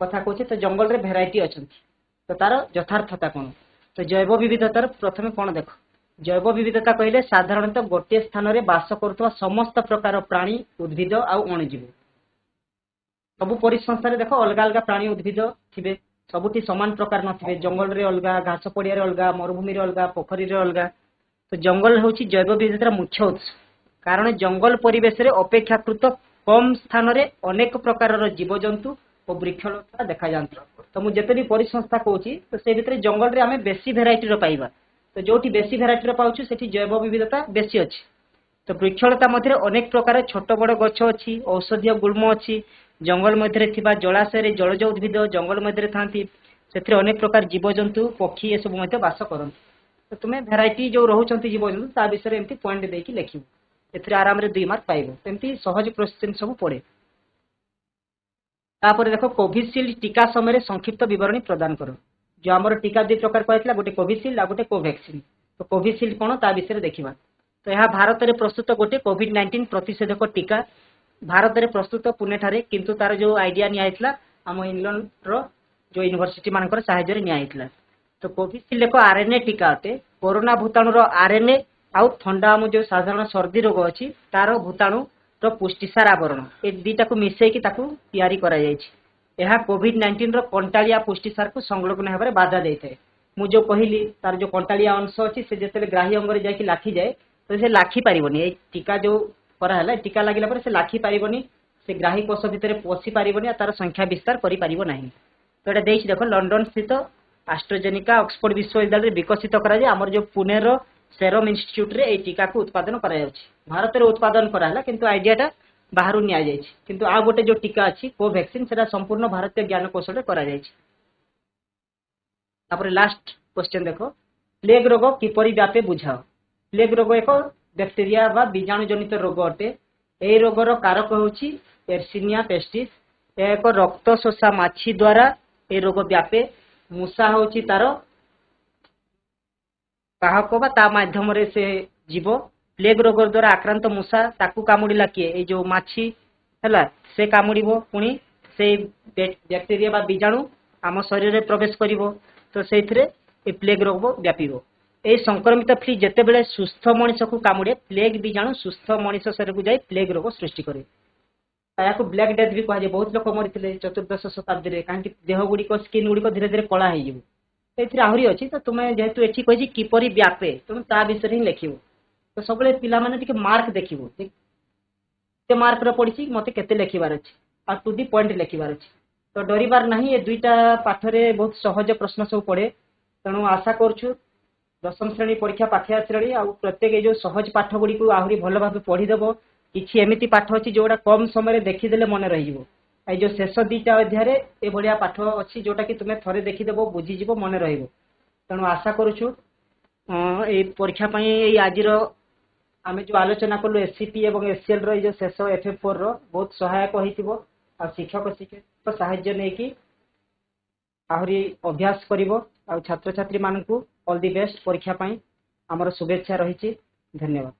कथा कहछे। तो जंगल रे भेराइटी अछंती तो तार यथार्थता कोन। तो जैव विविधतार प्रथमे कोन देख जैव विविधता कहले साधारणतः गोटे स्थान में बास करुवा समस्त प्रकार प्राणी उद्भिद आउ अणुजीव सबू परिसंस्थान देख अलग अलग प्राणी उद्भिद थे सबुठी सामान प्रकार नथिबे जंगल रे अलगा घास पड़िया अलगा मरुभूमि अलगा पोखरी अलगा। तो जंगल हूँ जैव विविधतार मुख्य उत्स कारण जंगल परिवेश रे अपेक्षाकृत कम स्थान में अनेक प्रकार जीवजंतु और वृक्षलता देखा जाती। तो मुझे भी परिसंस्था कहूँ तो से भितर जंगल रे आम बेसी भेराइटी पाइबा। तो जो बेसी भेराइटी पाऊँ से जैव विविधता बेसी अच्छी। तो वृक्षलता मध्य अनेक प्रकार छोट बड़ गछ अच्छी औषधीय गुल्म अच्छी जंगल मध्य थिबा जलाशय जलज उद्भिद जंगल मध्य थांती से अनेक प्रकार जीवजंतु पक्षी ये सब मध्य बास करते तो तुम्हें भेराइटी जो रोचंती जीवजंतु ता विषय एमती पॉइंट देकी लिखिबो एथरे आराम रे 2 मार्क पाइबो एमती सहज क्वेश्चन सब पड़े। तापर देखो कोविशील्ड टीका समय संक्षिप्त विवरणी प्रदान करो। जो आमर टीका 2 प्रकार कहला गोटे कोविशील्ड आ गोटे कोवैक्सीन। तो कोविशील्ड कोन ता विषय देखिबा। तो यह भारत में प्रस्तुत गोटे कोविड-19 प्रतिषेधक टीका भारत में प्रस्तुत पुणे ठारे किंतु तार जो आइडिया निया आम इंग्लैंड रो जो यूनिवर्सिटी मानकर साहाय्य निया। तो कोविशील्ड एक आरएनए टीका अटे। कोरोना भूताणु आरएनए आउ थंडा जो साधारण सर्दी रोग अच्छी तार भूताणु पुष्टिसार आवरण ए दुईटा को मिसेकी तैयारी करा कोविड-19 कंटालिया पुष्टिसार को संलग्न होकर बाधा देता है। मु जो कहली तार जो कंटालिया अंश अच्छी से जिते ग्राही अंग जाकि लाखी जाए तो से लाखी पारिबनी टीका जो कराला टीका लगिला पर से लाखी पारिबनी से ग्राही कोष भितर पशि पारिबनी तार संख्या विस्तार करि पारिबो नाही। तो एटा देख देखो लंडन स्थित एस्ट्राजेनेका ऑक्सफोर्ड विश्वविद्यालय विकसित करा जाय हमर जो पुणे रो सेरम इंस्टीट्यूट रे ए टीका को उत्पादन करा जाउछि। भारत रे उत्पादन कराला किंतु आइडियाटा बाहरु निया जायछि किंतु आ गोटे जो टीका अछि कोवैक्सीन सेटा संपूर्ण भारतीय ज्ञान कौशल रे करा जायछि। तापर लास्ट क्वेश्चन देखो प्लेग रोग किपरि व्यापे बुझाओ। प्लेग रोग एक बैक्टेरिया बा बीजाणु जनित रोग अटे। ए रोगर कारक होछि एर्सिनिया पेस्टिस। एक रक्त शोषा माछी द्वारा ए रोग व्यापे। मूषा होछि तार काहक बा ता माध्यम रे से जीव। प्लेग रोग द्वारा आक्रांत मूषा ताकू कामुड़िला किए ए जो माछी हैला से कामुड़िबो पुणी से बैक्टेरिया बा बीजाणु आम शरीर में प्रवेश करिवो तो सेथिरे ए प्लेग रोग व्यापिबो। ए संक्रमित फ्ली जेते बेले सुस्थ मनीष को कामुड़े प्लेग बीजाणु सुस्थ मनीष शरीर को जाई प्लेग रोग सृष्टि करे। तायाको ब्लैक डेथ भी कहा बहुत लोक मरीथिले 14 शताब्दी रे काहे देह गुडी स्किन गुडी धीरे धीरे कला हो जिवो। एथिरे आहुरी अछि तो तुमे जेहेतु एठी कहि किपरि व्यापे तुम ता विषय ही लिखिबो। तो सबले पिला माने टिके मार्क देखिबो के मार्क रो पडिछि मते केते लिखिबार अछि आ टू दी पॉइंट लिखिबार अछि। तो डरिबार नाही ए दुईटा पाठ रे बहुत सहज प्रश्न सब पड़े। तेणु आशा करछु 10म श्रेणी परीक्षा पाखे आसरे आ प्रत्येक जो सहज पाठ गुडी को आहुरी भल भाबे पढ़ी देबो। किछि एमिति पाठ अछि जोडा कम समय रे देखिदेले मन रहिबो। ए जो शेष 2टा अध्याय रे ए भलिया पाठ अछि जोटा कि तुमे थरे देखिदेबो बुझी जिवो मन रहिबो। तेणु आशा करूछु ए परीक्षा पई ए आजिर आमे जो आलोचना कलु एससीपी एवं एससीएल रो जो शेष एफएफ4 रो बहुत सहायक होइतिबो आ शिक्षक शिक्षक सहाय्य नै कि आहुरी अभ्यास करिवो आ छात्र छात्री मानकू ऑल द बेस्ट परीक्षा पई हमर शुभेच्छा रहिछि। धन्यवाद।